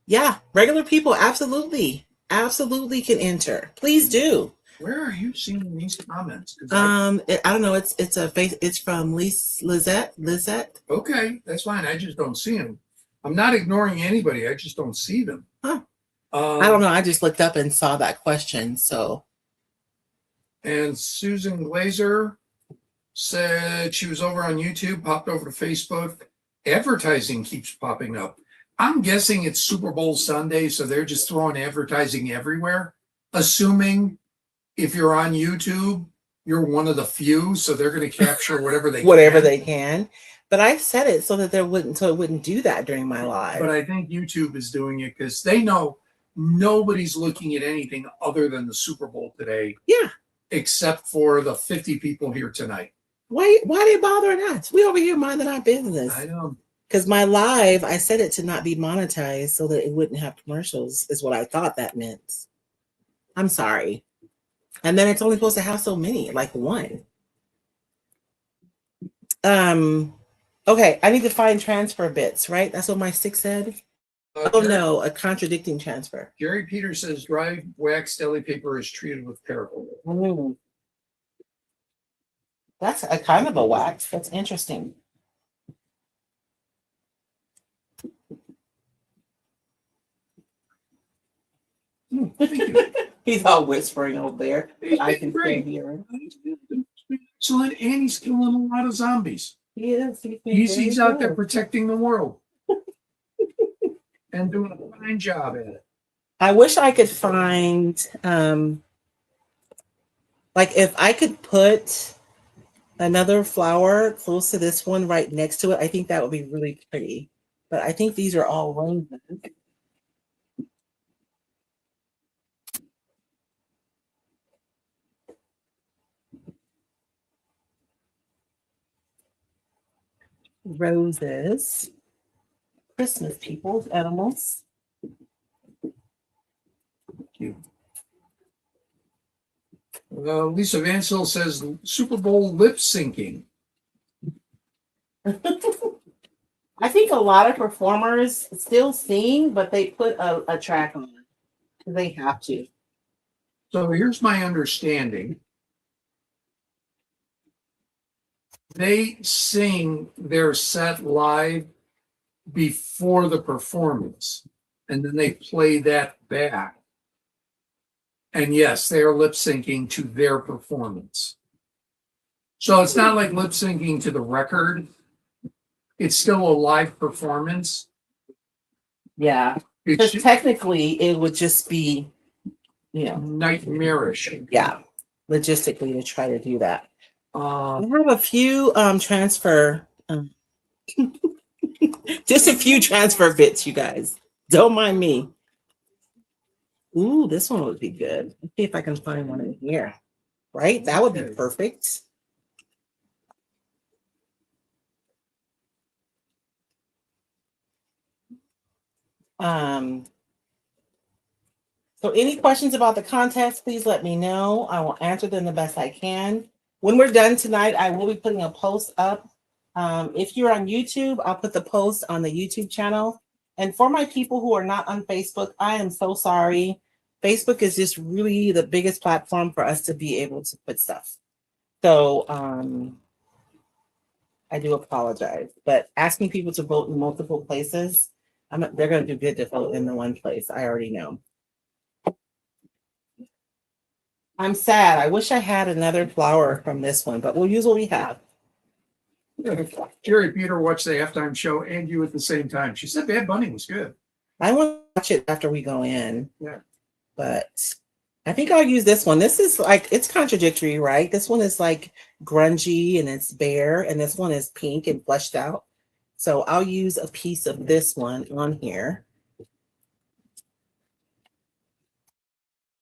Yeah, regular people absolutely can enter. Please do. Where are you seeing these comments? I don't know. It's from Lizette. Okay, that's fine. I just don't see them. I'm not ignoring anybody. I just don't see them. Huh. I don't know. I just looked up and saw that question. So. And Susan Glazer said she was over on YouTube, popped over to Facebook. Advertising keeps popping up. I'm guessing it's Super Bowl Sunday, so they're just throwing advertising everywhere, assuming if you're on YouTube, you're one of the few, so they're going to capture whatever they can. But I said it so that it wouldn't do that during my live. But I think YouTube is doing it because they know nobody's looking at anything other than the Super Bowl today. Yeah. Except for the 50 people here tonight. Why they bothering us? We over here minding our business. I know. Because my live, I set it to not be monetized so that it wouldn't have commercials, is what I thought that meant. I'm sorry. And then it's only supposed to have so many, like one. Okay, I need to find transfer bits, right? That's what my stick said. No, a contradicting transfer. Gary Peters says dry wax deli paper is treated with paraffin. That's a kind of a wax. That's interesting. He's all whispering over there. I can still hear him. Excellent, and he's killing a lot of zombies. He is. He's out there protecting the world and doing a fine job at it. I wish I could find, like, if I could put another flower close to this one right next to it, I think that would be really pretty. But I think these are all roses. Roses, Christmas people, animals. Thank you. Lisa Vansell says Super Bowl lip syncing. I think a lot of performers still sing, but they put a track on. They have to. So here's my understanding. They sing their set live before the performance, and then they play that back. And yes, they are lip syncing to their performance. So it's not like lip syncing to the record. It's still a live performance. Yeah. Because technically it would just be, nightmarish. Yeah. Logistically to try to do that. I have a few transfer, just a few transfer bits, you guys. Don't mind me. Ooh, this one would be good. Let's see if I can find one in here. Right? That would be perfect. So any questions about the contest, please let me know. I will answer them the best I can. When we're done tonight, I will be putting a post up. If you're on YouTube, I'll put the post on the YouTube channel. And for my people who are not on Facebook, I am so sorry. Facebook is just really the biggest platform for us to be able to put stuff. So I do apologize. But asking people to vote in multiple places, they're going to do good to vote in the one place. I already know. I'm sad. I wish I had another flower from this one, but we'll use what we have. Jerry Peter watched the halftime show and you at the same time. She said Bad Bunny was good. I want to watch it after we go in. Yeah. But I think I'll use this one. This is like, it's contradictory, right? This one is like grungy and it's bare, and this one is pink and fleshed out. So I'll use a piece of this one on here.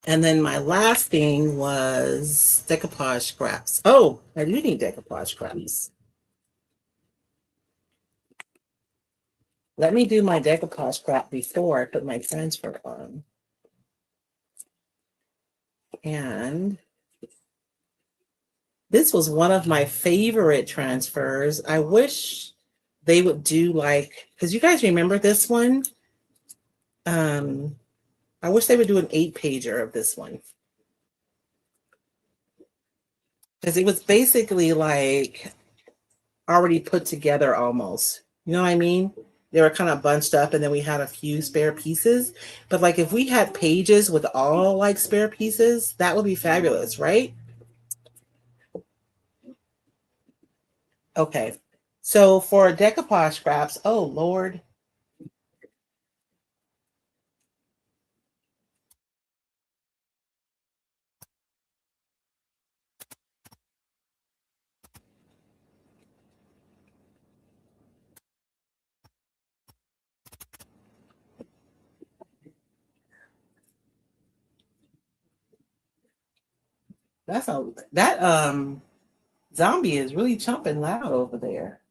And then my last thing was decoupage scraps. Oh, I do need decoupage scraps. Let me do my decoupage scrap before I put my transfer on. And this was one of my favorite transfers. I wish they would do like, because you guys remember this one? I wish they would do an 8-pager of this one. Because it was basically like already put together almost. You know what I mean? They were kind of bunched up and then we had a few spare pieces. But like if we had pages with all like spare pieces, that would be fabulous, right? Okay. So for decoupage scraps, oh Lord. That zombie is really chomping loud over there.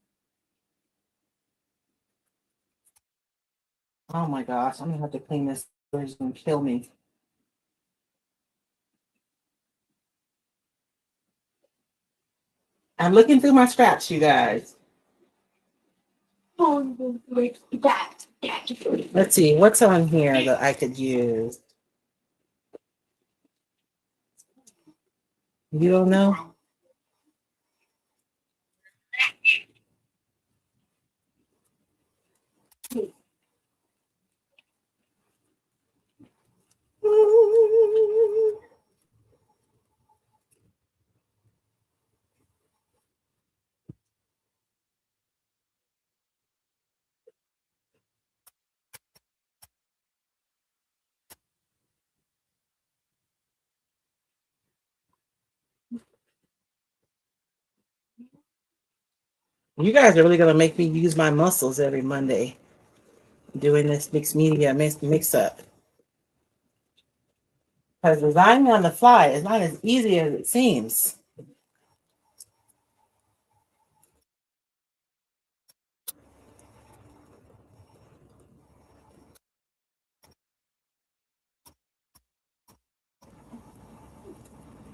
Oh my gosh, I'm gonna have to clean this. It's gonna kill me. I'm looking through my scraps, you guys. Let's see, what's on here that I could use? You don't know? You guys are really gonna make me use my muscles every Monday doing this mixed media mix up. Because designing on the fly is not as easy as it seems.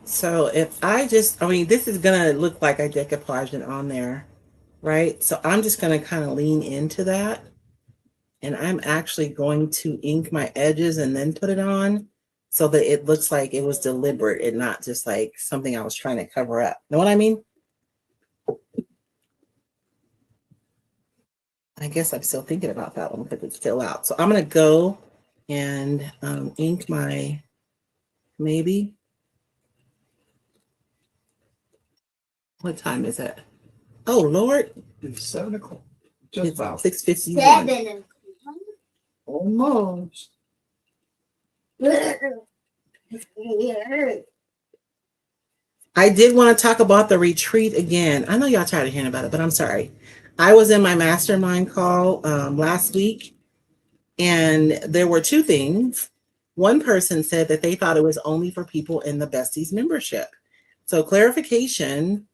So if I mean, this is gonna look like I decoupaged it on there, right? So I'm just gonna kind of lean into that. And I'm actually going to ink my edges and then put it on so that it looks like it was deliberate and not just like something I was trying to cover up. Know what I mean? I guess I'm still thinking about that one because it's still out. So I'm going to go and ink my, maybe. What time is it? Oh, Lord. It's 7 o'clock. Just It's about 6:51. almost. I did want to talk about the retreat again. I know y'all tired of hearing about it, but I'm sorry. I was in my mastermind call last week, and there were two things. One person said that they thought it was only for people in the Besties membership. So, clarification,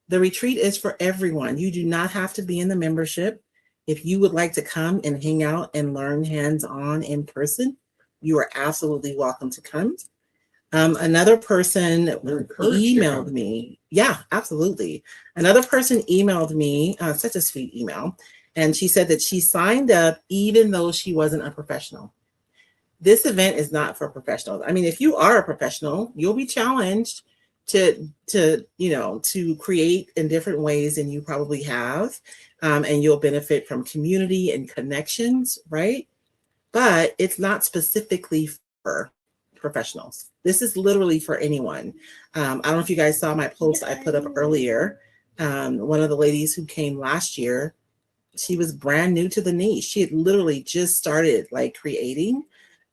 the retreat is for everyone. You do not have to be in the membership. If you would like to come and hang out and learn hands-on in person, you are absolutely welcome to come. Another person emailed me. Yeah, absolutely. Another person emailed me, such a sweet email, and she said that she signed up even though she wasn't a professional. This event is not for professionals. I mean, if you are a professional, you'll be challenged to create in different ways than you probably have, and you'll benefit from community and connections, right? But it's not specifically for professionals. This is literally for anyone. I don't know if you guys saw my post I put up earlier. One of the ladies who came last year, she was brand new to the niche. She had literally just started like creating,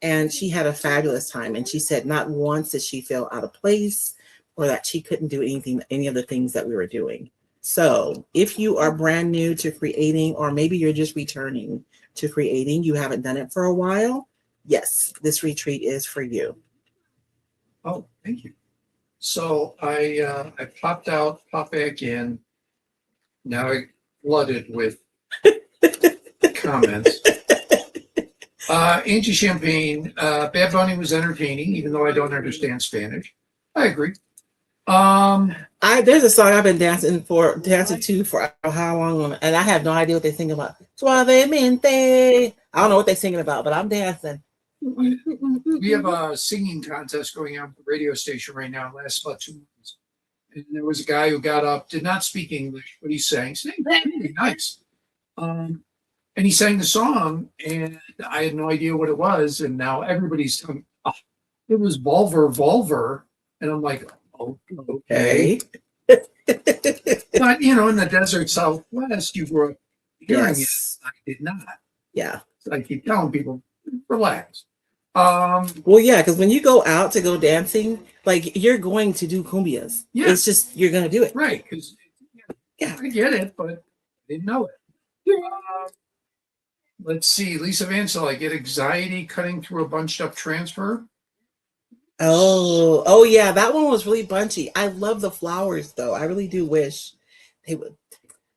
and she had a fabulous time. And she said not once did she feel out of place or that she couldn't do any of the things that we were doing. So if you are brand new to creating, or maybe you're just returning to creating, you haven't done it for a while, yes, this retreat is for you. Oh, thank you. So I popped out, popped back in. Now I flooded with comments. Angie Champagne, Bad Bunny was entertaining, even though I don't understand Spanish. I agree. There's a song I've been dancing to for how long, and I have no idea what they sing about. Suavemente. I don't know what they're singing about, but I'm dancing. We have a singing contest going on at the radio station right now. It lasts about 2 months. And there was a guy who got up, did not speak English, but he sang really nice. And he sang the song, and I had no idea what it was. And now everybody's telling me, oh, it was Volver. And I'm like, oh, okay. But, you know, in the desert Southwest, you grew up hearing it. I did not. Yeah. So I keep telling people, relax. Well, yeah, because when you go out to go dancing, like you're going to do cumbias. Yeah. It's just you're going to do it. Right. Because yeah, I get it, but I didn't know it. Let's see. Lisa Vansel, I get anxiety cutting through a bunched up transfer. Oh, yeah, that one was really bunchy. I love the flowers, though. I really do wish they would.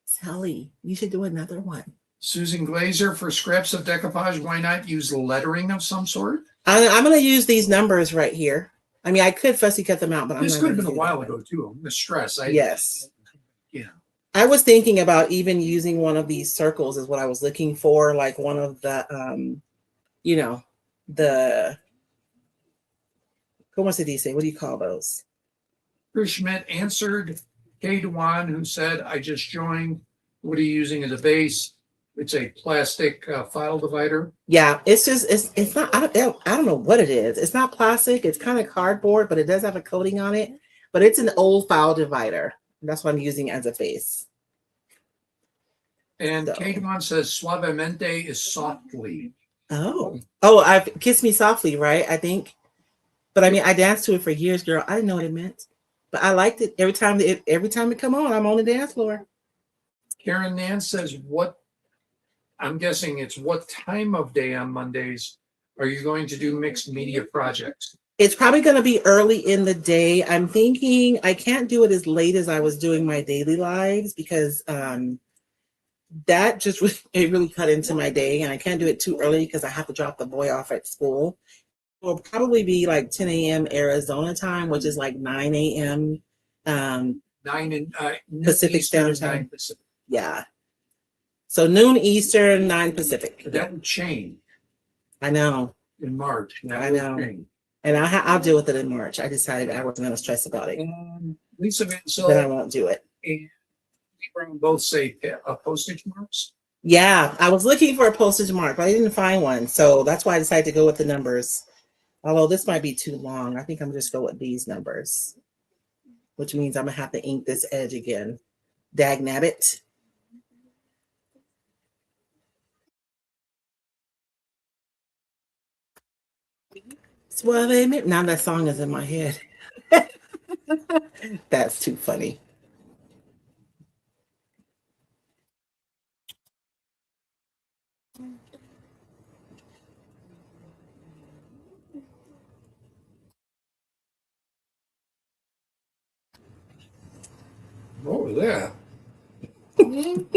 Sally, you should do another one. Susan Glazer, for scraps of decoupage, why not use lettering of some sort? I'm going to use these numbers right here. I mean, I could fussy cut them out, but this could have been a while ago, too. I'm going to stress. Yes. Yeah. I was thinking about even using one of these circles is what I was looking for, like one of the, you know, the, ¿cómo se dice? What do you call those? Chris Schmidt answered Kay Dewan, who said, I just joined. What are you using as a base? It's a plastic file divider. Yeah, it's just, it's not, I don't know what it is. It's not plastic. It's kind of cardboard, but it does have a coating on it. But it's an old file divider. That's what I'm using as a base. And so. Kate One says suavemente is softly. Oh, I've Kiss Me Softly, right? I think. But I mean, I danced to it for years, girl. I didn't know what it meant. But I liked it every time it come on, I'm on the dance floor. Karen Nance says, what, I'm guessing it's what time of day on Mondays are you going to do mixed media projects? It's probably going to be early in the day. I'm thinking I can't do it as late as I was doing my daily lives because that just it really cut into my day, and I can't do it too early because I have to drop the boy off at school. It'll probably be like 10 a.m. Arizona time, which is like 9 a.m. 9 in Pacific Standard Time. Yeah. So noon Eastern, 9 Pacific. But that would change. I know. In March. I know. And I'll deal with it in March. I decided I wasn't going to stress about it. Lisa Vansel. Then I won't do it. And we both say postage marks. Yeah, I was looking for a postage mark, but I didn't find one. So that's why I decided to go with the numbers. Although this might be too long. I think I'm just go with these numbers, which means I'm going to have to ink this edge again. Dag nabbit. Suave. Now that song is in my head. That's too funny. What was that? What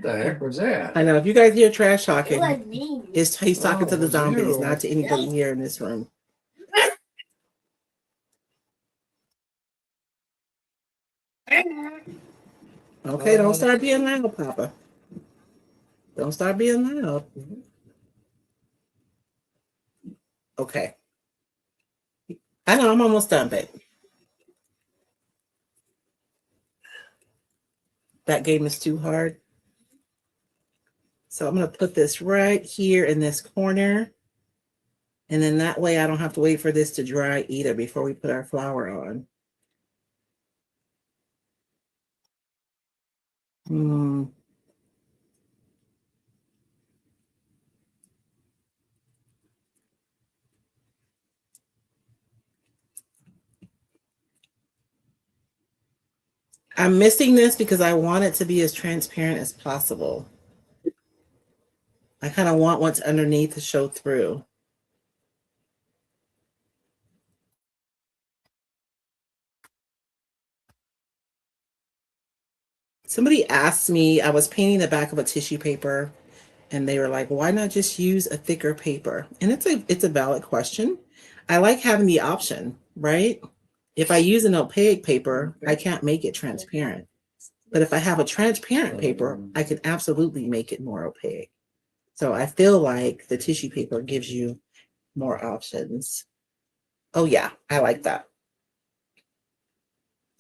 the heck was that? I know. If you guys hear trash talking, he's talking to the zombies, not to anybody here in this room. Okay, don't start being loud, Papa. Don't start being loud. Okay. I know I'm almost done, babe. That game is too hard. So I'm going to put this right here in this corner. And then that way I don't have to wait for this to dry either before we put our flour on. I'm missing this because I want it to be as transparent as possible. I kind of want what's underneath to show through. Somebody asked me, I was painting the back of a tissue paper, and they were like, why not just use a thicker paper? And it's a valid question. I like having the option, right? If I use an opaque paper, I can't make it transparent. But if I have a transparent paper, I can absolutely make it more opaque. So I feel like the tissue paper gives you more options. Oh yeah, I like that.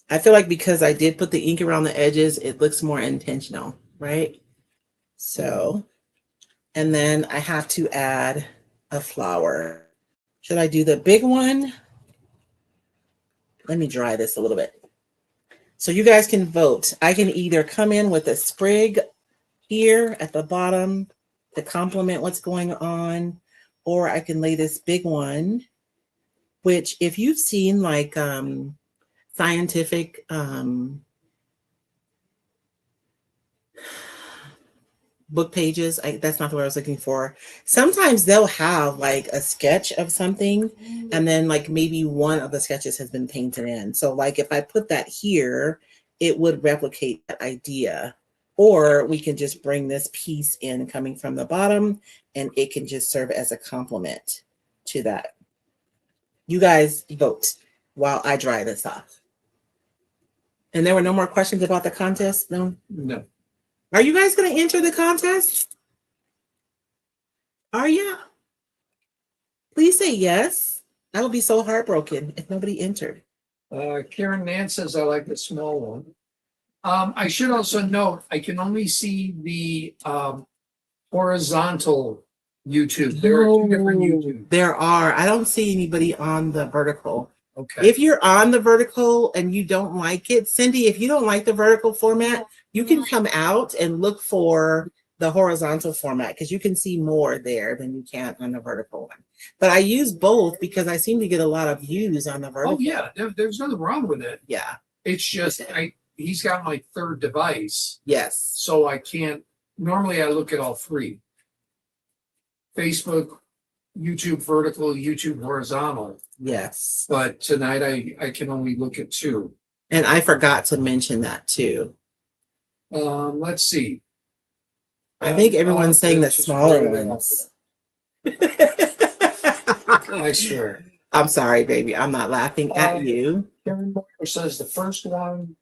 I feel like because I did put the ink around the edges, it looks more intentional, right? So, and then I have to add a flower. Should I do the big one? Let me dry this a little bit. So you guys can vote. I can either come in with a sprig here at the bottom to complement what's going on, or I can lay this big one, which if you've seen like scientific book pages, that's not the word I was looking for. Sometimes they'll have like a sketch of something, and then like maybe one of the sketches has been painted in. So like if I put that here, it would replicate that idea. Or we can just bring this piece in coming from the bottom, and it can just serve as a complement to that. You guys vote while I dry this off. And there were no more questions about the contest? No? No. Are you guys going to enter the contest? Are you? Please say yes. I would be so heartbroken if nobody entered. Karen Nance says I like the small one. I should also note I can only see the horizontal YouTube. There are two different YouTube. There are. I don't see anybody on the vertical. Okay. If you're on the vertical and you don't like it, Cindy, if you don't like the vertical format, you can come out and look for the horizontal format because you can see more there than you can on the vertical one. But I use both because I seem to get a lot of views on the vertical. Oh yeah, there's nothing wrong with it. Yeah. It's just he's got my third device. Yes. So I can't. Normally I look at all three. Facebook, YouTube vertical, YouTube horizontal. Yes. But tonight I can only look at two. And I forgot to mention that too. Let's see. I think everyone's saying the smaller ones. I swear. I'm sorry, baby. I'm not laughing at you. Karen Moore says the first one,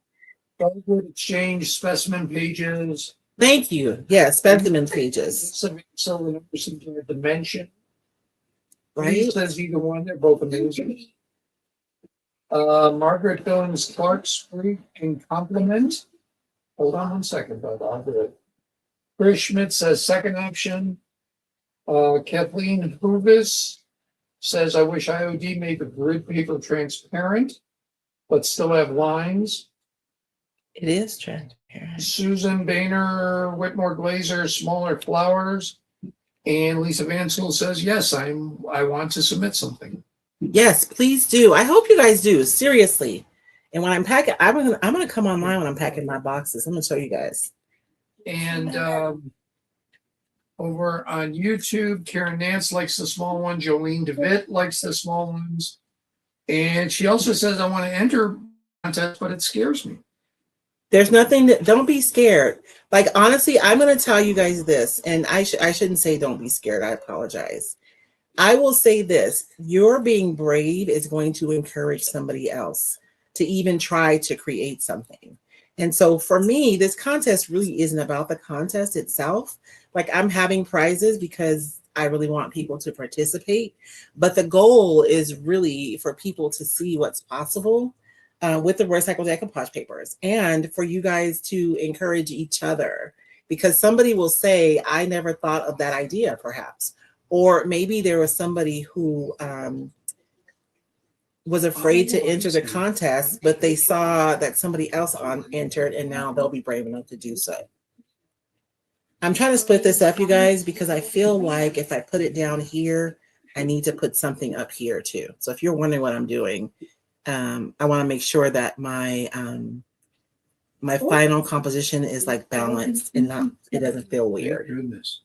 Dogwood Exchange specimen pages. Thank you. Yeah, specimen pages. So the numbers in their dimension. Right? He says either one, they're both amazing. Margaret Billings Clark Sprig and compliment. Hold on 1 second, bud. I'll do it. Chris Schmidt says second option. Kathleen Hoovis says, I wish IOD made the grid paper transparent, but still have lines. It is transparent. Susan Boehner, Whitmore Glazer, smaller flowers. And Lisa Vansel says, yes, I want to submit something. Yes, please do. I hope you guys do. Seriously. And when I'm packing, I'm gonna come online when I'm packing my boxes. I'm gonna show you guys. And over on YouTube, Karen Nance likes the small one. Jolene DeVitt likes the small ones. And she also says, I want to enter contest, but it scares me. There's nothing that, don't be scared. Like, honestly, I'm going to tell you guys this, and I shouldn't say don't be scared. I apologize. I will say this, your being brave is going to encourage somebody else to even try to create something. And so for me, this contest really isn't about the contest itself. Like, I'm having prizes because I really want people to participate. But the goal is really for people to see what's possible with the recycled decoupage papers, and for you guys to encourage each other, because somebody will say, I never thought of that idea, perhaps. Or maybe there was somebody who was afraid to enter the contest, but they saw that somebody else entered, and now they'll be brave enough to do so. I'm trying to split this up, you guys, because I feel like if I put it down here, I need to put something up here too. So if you're wondering what I'm doing, I want to make sure that my my final composition is like balanced and not, it doesn't feel weird. Goodness.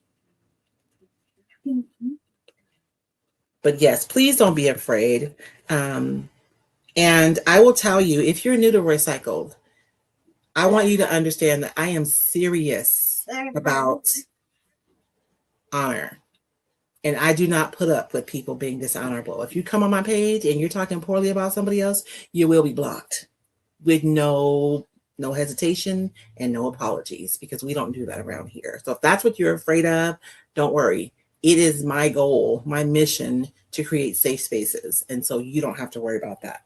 But yes, please don't be afraid. And I will tell you, if you're new to recycled, I want you to understand that I am serious about honor. And I do not put up with people being dishonorable. If you come on my page and you're talking poorly about somebody else, you will be blocked with no hesitation and no apologies, because we don't do that around here. So if that's what you're afraid of, don't worry. It is my goal, my mission to create safe spaces. And so you don't have to worry about that.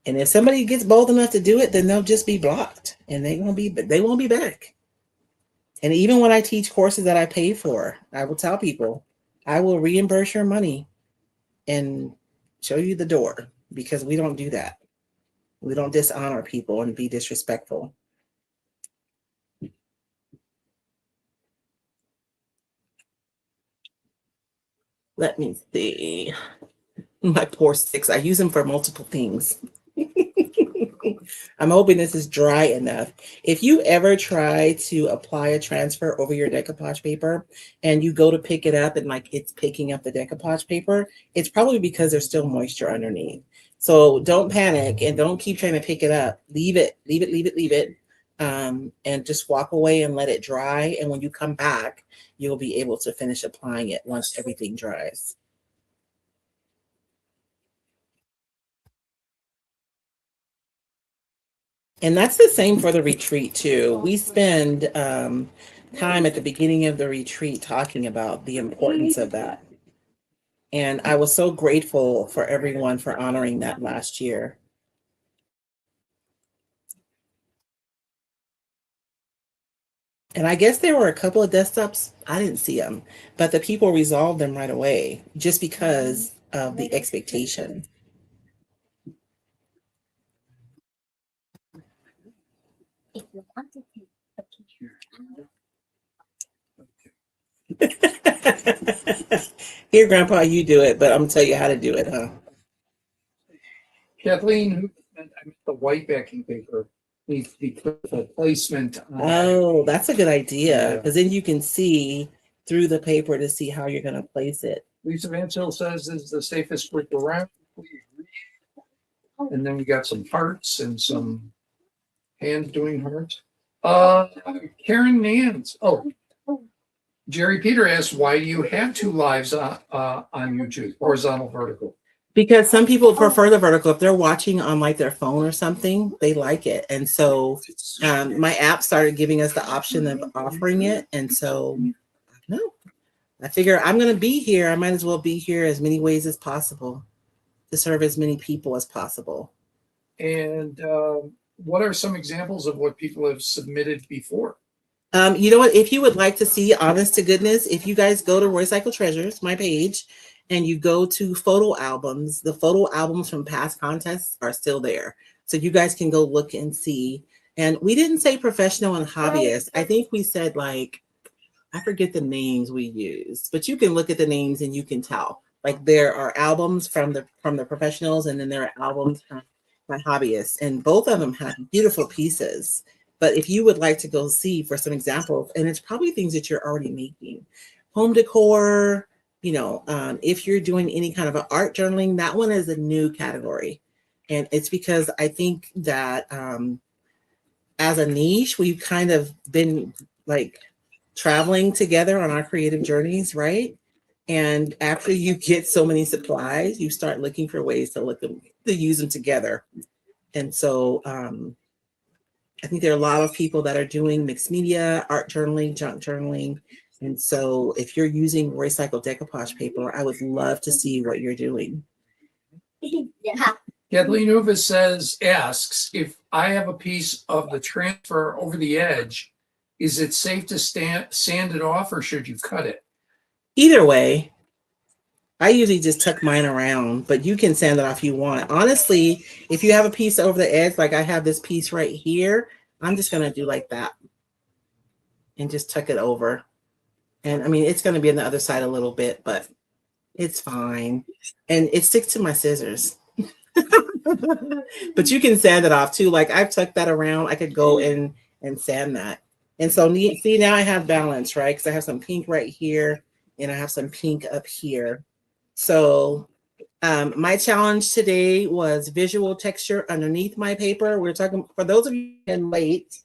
And if somebody gets bold enough to do it, then they'll just be blocked and they won't be back. And even when I teach courses that I pay for, I will tell people, I will reimburse your money and show you the door, because we don't do that. We don't dishonor people and be disrespectful. Let me see. My poor sticks. I use them for multiple things. I'm hoping this is dry enough. If you ever try to apply a transfer over your decoupage paper and you go to pick it up and like it's picking up the decoupage paper, it's probably because there's still moisture underneath. So don't panic and don't keep trying to pick it up. Leave it. And just walk away and let it dry. And when you come back, you'll be able to finish applying it once everything dries. And that's the same for the retreat too. We spend time at the beginning of the retreat talking about the importance of that. And I was so grateful for everyone for honoring that last year. And I guess there were a couple of dust-ups. I didn't see them, but the people resolved them right away just because of the expectation. If you want to take a picture. Here, Grandpa, you do it, but I'm gonna tell you how to do it, huh? Kathleen, the white backing paper needs to be careful placement. Oh, that's a good idea, Yeah. because then you can see through the paper to see how you're going to place it. Lisa Van Til says is the safest group around. And then we got some hearts and some hands doing hearts. Karen Nance. Oh, Jerry Peter asked, why do you have two lives on YouTube, horizontal, vertical? Because some people prefer the vertical. If they're watching on like their phone or something, they like it. And so my app started giving us the option of offering it. And so, no, I figure I'm going to be here. I might as well be here as many ways as possible to serve as many people as possible. And what are some examples of what people have submitted before? You know what? If you would like to see, honest to goodness, if you guys go to Royce Cycle Treasures, my page, and you go to photo albums, the photo albums from past contests are still there. So you guys can go look and see. And we didn't say professional and hobbyist. I think we said like, I forget the names we used, but you can look at the names and you can tell. Like there are albums from the professionals, and then there are albums from my hobbyists, and both of them have beautiful pieces. But if you would like to go see for some examples, and it's probably things that you're already making, home decor, you know, if you're doing any kind of an art journaling, that one is a new category. And it's because I think that as a niche, we've kind of been like traveling together on our creative journeys, right? And after you get so many supplies, you start looking for ways to use them together. And so I think there are a lot of people that are doing mixed media, art journaling, junk journaling. And so if you're using recycled decoupage paper, I would love to see what you're doing. Yeah. Kathleen Uvis asks, if I have a piece of the transfer over the edge, is it safe to sand it off, or should you cut it? Either way, I usually just tuck mine around, but you can sand it off if you want. Honestly, if you have a piece over the edge, like I have this piece right here, I'm just going to do like that and just tuck it over. And I mean, it's going to be on the other side a little bit, but it's fine. And it sticks to my scissors. But you can sand it off too. Like I've tucked that around. I could go in and sand that. And so see, now I have balance, right? Because I have some pink right here and I have some pink up here. So My challenge today was visual texture underneath my paper. We're talking, for those of you who can late,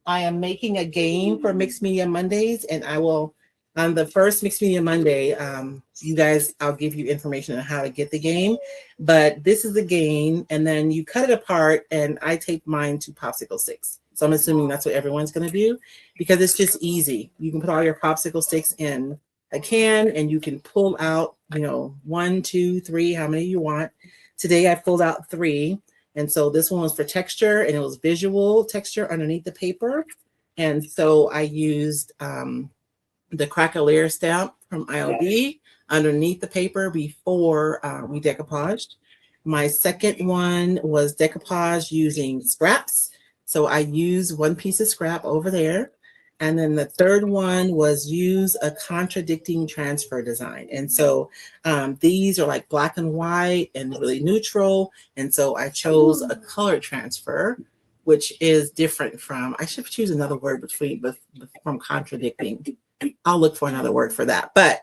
I am making a game for Mixed Media Mondays, and I will, on the first Mixed Media Monday, you guys, I'll give you information on how to get the game. But this is the game, and then you cut it apart, and I tape mine to popsicle sticks. So I'm assuming that's what everyone's going to do, because it's just easy. You can put all your popsicle sticks in a can, and you can pull out, 1, 2, 3, how many you want. Today I pulled out 3. And so this one was for texture, and it was visual texture underneath the paper. And so I used the Crackle stamp from IOD underneath the paper before we decoupaged. My second one was decoupage using scraps. So I used 1 piece of scrap over there. And then the third one was use a contradicting transfer design. And so these are like black and white and really neutral. And so I chose a color transfer, which is different from, I should choose another word from contradicting. I'll look for another word for that. But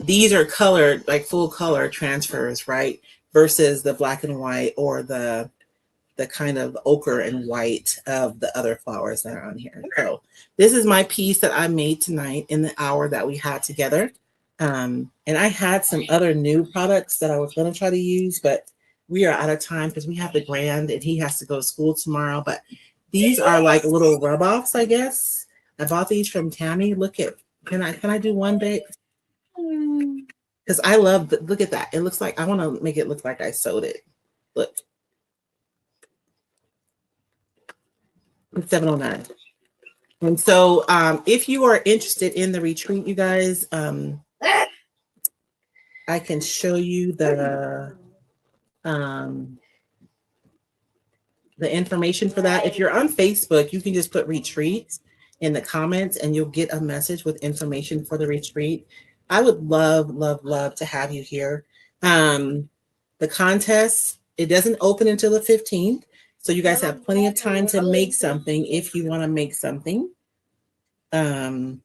these are colored, like full color transfers, right? Versus the black and white or the kind of ochre and white of the other flowers that are on here. So this is my piece that I made tonight in the hour that we had together. And I had some other new products that I was going to try to use, but we are out of time because we have the grand and he has to go to school tomorrow. But these are like little rub-offs, I guess. I bought these from Tammy. Look at, can I do one bit? Because I love, look at that. It looks like, I want to make it look like I sewed it. Look. It's 7:09. And so if you are interested in the retreat, you guys, I can show you the information for that. If you're on Facebook, you can just put retreat in the comments and you'll get a message with information for the retreat. I would love, love, love to have you here. The contest, it doesn't open until the 15th. So you guys have plenty of time to make something if you want to make something. But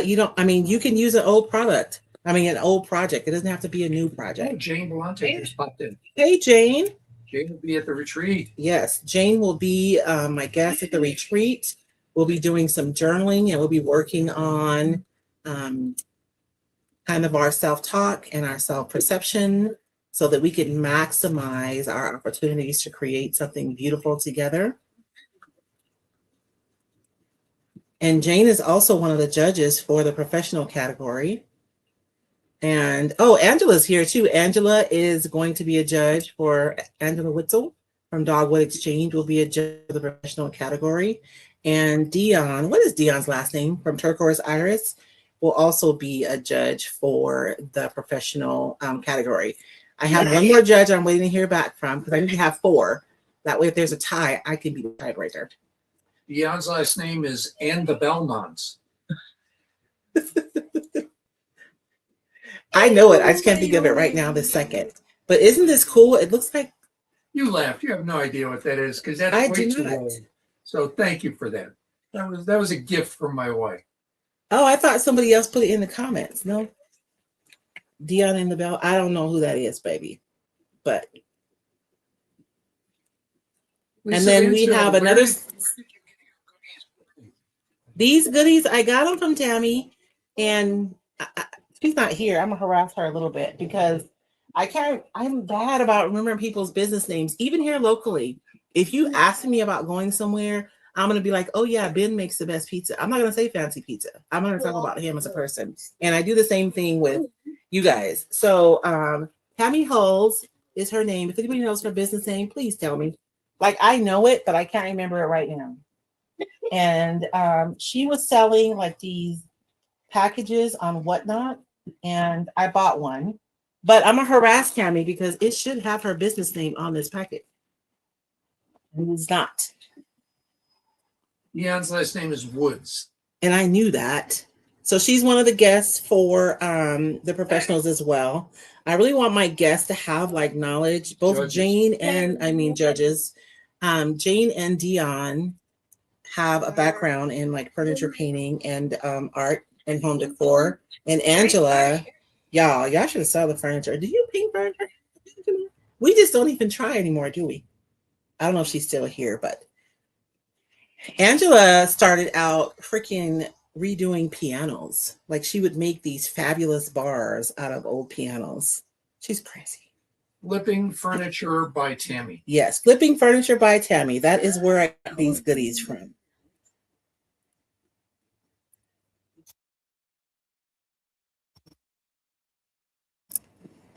you don't, you can use an old product. An old project. It doesn't have to be a new project. Oh, Jane Belante just popped in. Hey, Jane. Jane will be at the retreat. Yes, Jane will be my guest at the retreat. We'll be doing some journaling and we'll be working on kind of our self-talk and our self-perception so that we can maximize our opportunities to create something beautiful together. And Jane is also one of the judges for the professional category. And, oh, Angela's here too. Angela is going to be a judge for Angela Witzel from Dogwood Exchange will be a judge for the professional category. And Dion, what is Dion's last name? From Turquoise Iris will also be a judge for the professional category. I have one more judge I'm waiting to hear back from because I need to have 4. That way, if there's a tie, I can be the tiebreaker. Dion's last name is and the Belmonts. I know it. I just can't think of it right now this second. But isn't this cool? It looks like... You laughed. You have no idea what that is because that's way too old. So thank you for that. That was a gift from my wife. Oh, I thought somebody else put it in the comments. No? Dion and the Bell. I don't know who that is, baby. But... And then we have another... These goodies, I got them from Tammy. And... she's not here. I'm gonna harass her a little bit because I'm bad about remembering people's business names, even here locally. If you ask me about going somewhere, I'm gonna be like, oh yeah, Ben makes the best pizza. I'm not gonna say fancy pizza. I'm gonna talk about him as a person. And I do the same thing with you guys. So Tammy Hulls is her name. If anybody knows her business name, please tell me. Like I know it, but I can't remember it right now. And she was selling like these packages on Whatnot, and I bought one, but I'm gonna harass Tammy because it should have her business name on this packet. And it's not. Dion's last name is Woods. And I knew that. So she's one of the guests for the professionals as well. I really want my guests to have like knowledge, both judges. Jane and judges. Jane and Dion have a background in like furniture painting and art and home decor. And Angela Y'all should sell the furniture. Do you pink furniture? We just don't even try anymore, do we? I don't know if she's still here, but Angela started out freaking redoing pianos. Like she would make these fabulous bars out of old pianos. She's crazy. Flipping Furniture by Tammy. Yes, Flipping Furniture by Tammy. That is where I got these goodies from.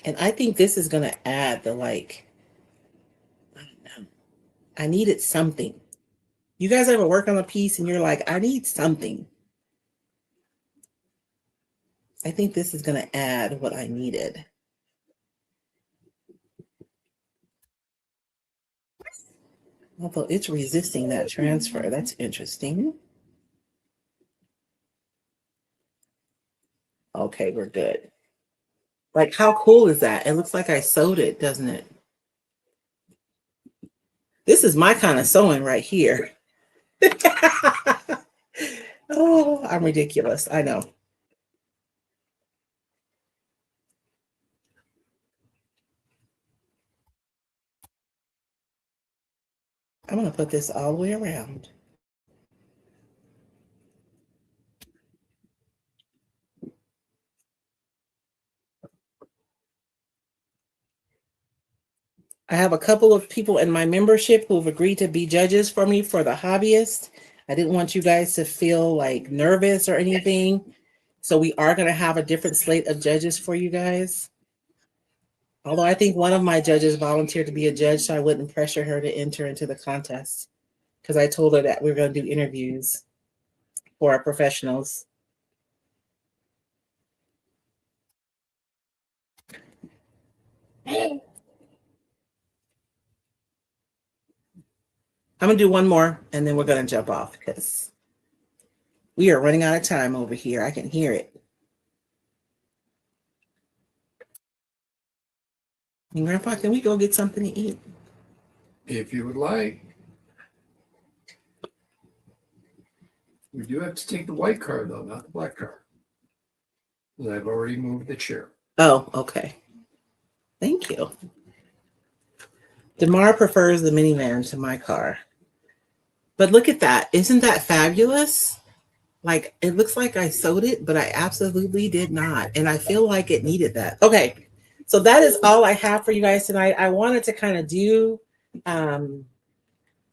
And I think this is going to add the like, I don't know. I needed something. You guys ever work on a piece and you're like, I need something. I think this is going to add what I needed. Although it's resisting that transfer. That's interesting. Okay, we're good. Like, how cool is that? It looks like I sewed it, doesn't it? This is my kind of sewing right here. Oh, I'm ridiculous. I know. I'm going to put this all the way around. I have a couple of people in my membership who have agreed to be judges for me for the hobbyist. I didn't want you guys to feel like nervous or anything. So we are going to have a different slate of judges for you guys. Although I think one of my judges volunteered to be a judge, so I wouldn't pressure her to enter into the contest because I told her that we were going to do interviews for our professionals. I'm going to do one more and then we're going to jump off because we are running out of time over here. I can hear it. And Grandpa, can we go get something to eat? If you would like. We do have to take the white card, though, not the black card. I've already moved the chair. Oh, okay. Thank you. Damar prefers the minivan to my car. But look at that. Isn't that fabulous? Like, it looks like I sewed it, but I absolutely did not. And I feel like it needed that. Okay. So that is all I have for you guys tonight. I wanted to kind of do an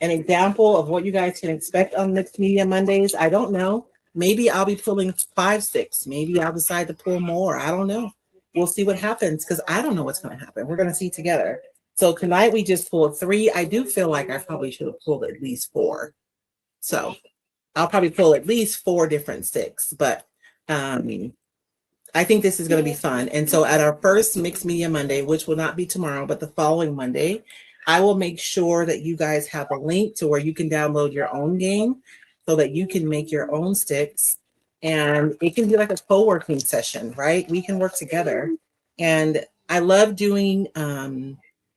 example of what you guys can expect on Mixed Media Mondays. I don't know. Maybe I'll be pulling 5 sticks. Maybe I'll decide to pull more. I don't know. We'll see what happens because I don't know what's going to happen. We're going to see together. So tonight we just pulled 3. I do feel like I probably should have pulled at least 4. So I'll probably pull at least 4 different sticks, but I think this is going to be fun. And so at our first Mixed Media Monday, which will not be tomorrow, but the following Monday, I will make sure that you guys have a link to where you can download your own game so that you can make your own sticks. And it can be like a co-working session, right? We can work together. And I love doing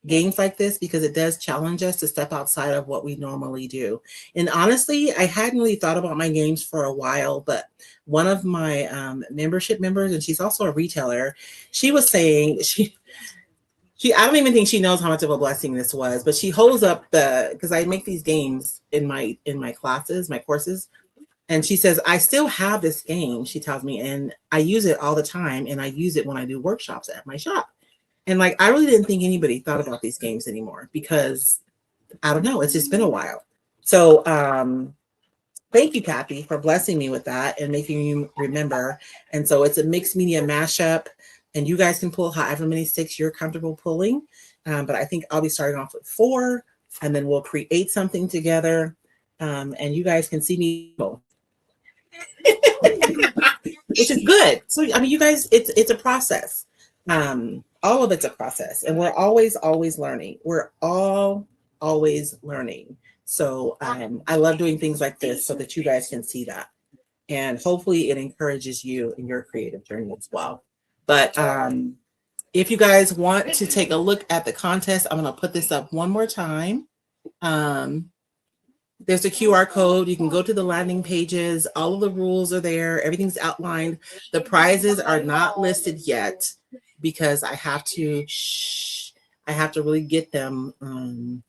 games like this because it does challenge us to step outside of what we normally do. And honestly, I hadn't really thought about my games for a while, but one of my membership members, and she's also a retailer, she was saying I don't even think she knows how much of a blessing this was, but she holds up because I make these games in my classes, my courses. And she says, I still have this game, she tells me, and I use it all the time. And I use it when I do workshops at my shop. And like, I really didn't think anybody thought about these games anymore because I don't know, it's just been a while. So thank you, Kathy, for blessing me with that and making you remember. And so it's a mixed media mashup, and you guys can pull however many sticks you're comfortable pulling. But I think I'll be starting off with 4, and then we'll create something together. And you guys can see me both. Which is good. So I mean, you guys, it's a process. All of it's a process, and we're always learning. We're all always learning. So I love doing things like this so that you guys can see that, and hopefully it encourages you in your creative journey as well. But if you guys want to take a look at the contest, I'm going to put this up one more time. There's a QR code. You can go to the landing pages. All of the rules are there. Everything's outlined. The prizes are not listed yet because I have to really get them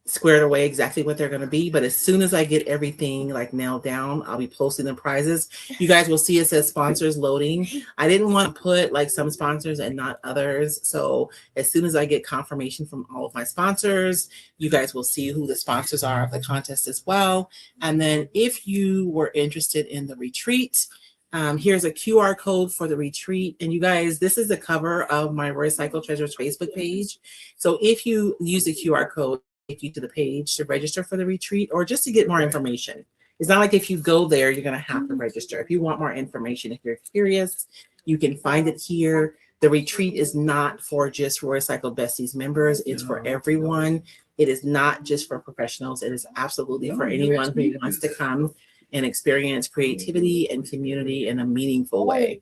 squared away exactly what they're going to be. But as soon as I get everything like nailed down, I'll be posting the prizes. You guys will see it says sponsors loading. I didn't want to put like some sponsors and not others. So as soon as I get confirmation from all of my sponsors, you guys will see who the sponsors are of the contest as well. And then if you were interested in the retreat, here's a QR code for the retreat. And you guys, this is the cover of my Royce Cycle Treasures Facebook page. So if you use the QR code, take you to the page to register for the retreat or just to get more information. It's not like if you go there, you're going to have to register. If you want more information, if you're curious, you can find it here. The retreat is not for just Royce Cycle Besties members. It's for everyone. It is not just for professionals. It is absolutely for anyone who wants to come and experience creativity and community in a meaningful way.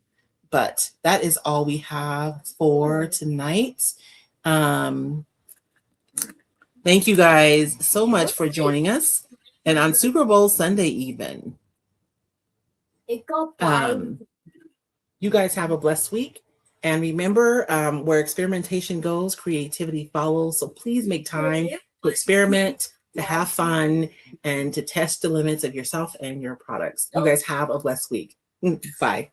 But that is all we have for tonight. Thank you guys so much for joining us. And on Super Bowl Sunday even. You guys have a blessed week. And remember, where experimentation goes, creativity follows. So please make time to experiment, to have fun, and to test the limits of yourself and your products. You guys have a blessed week. Bye.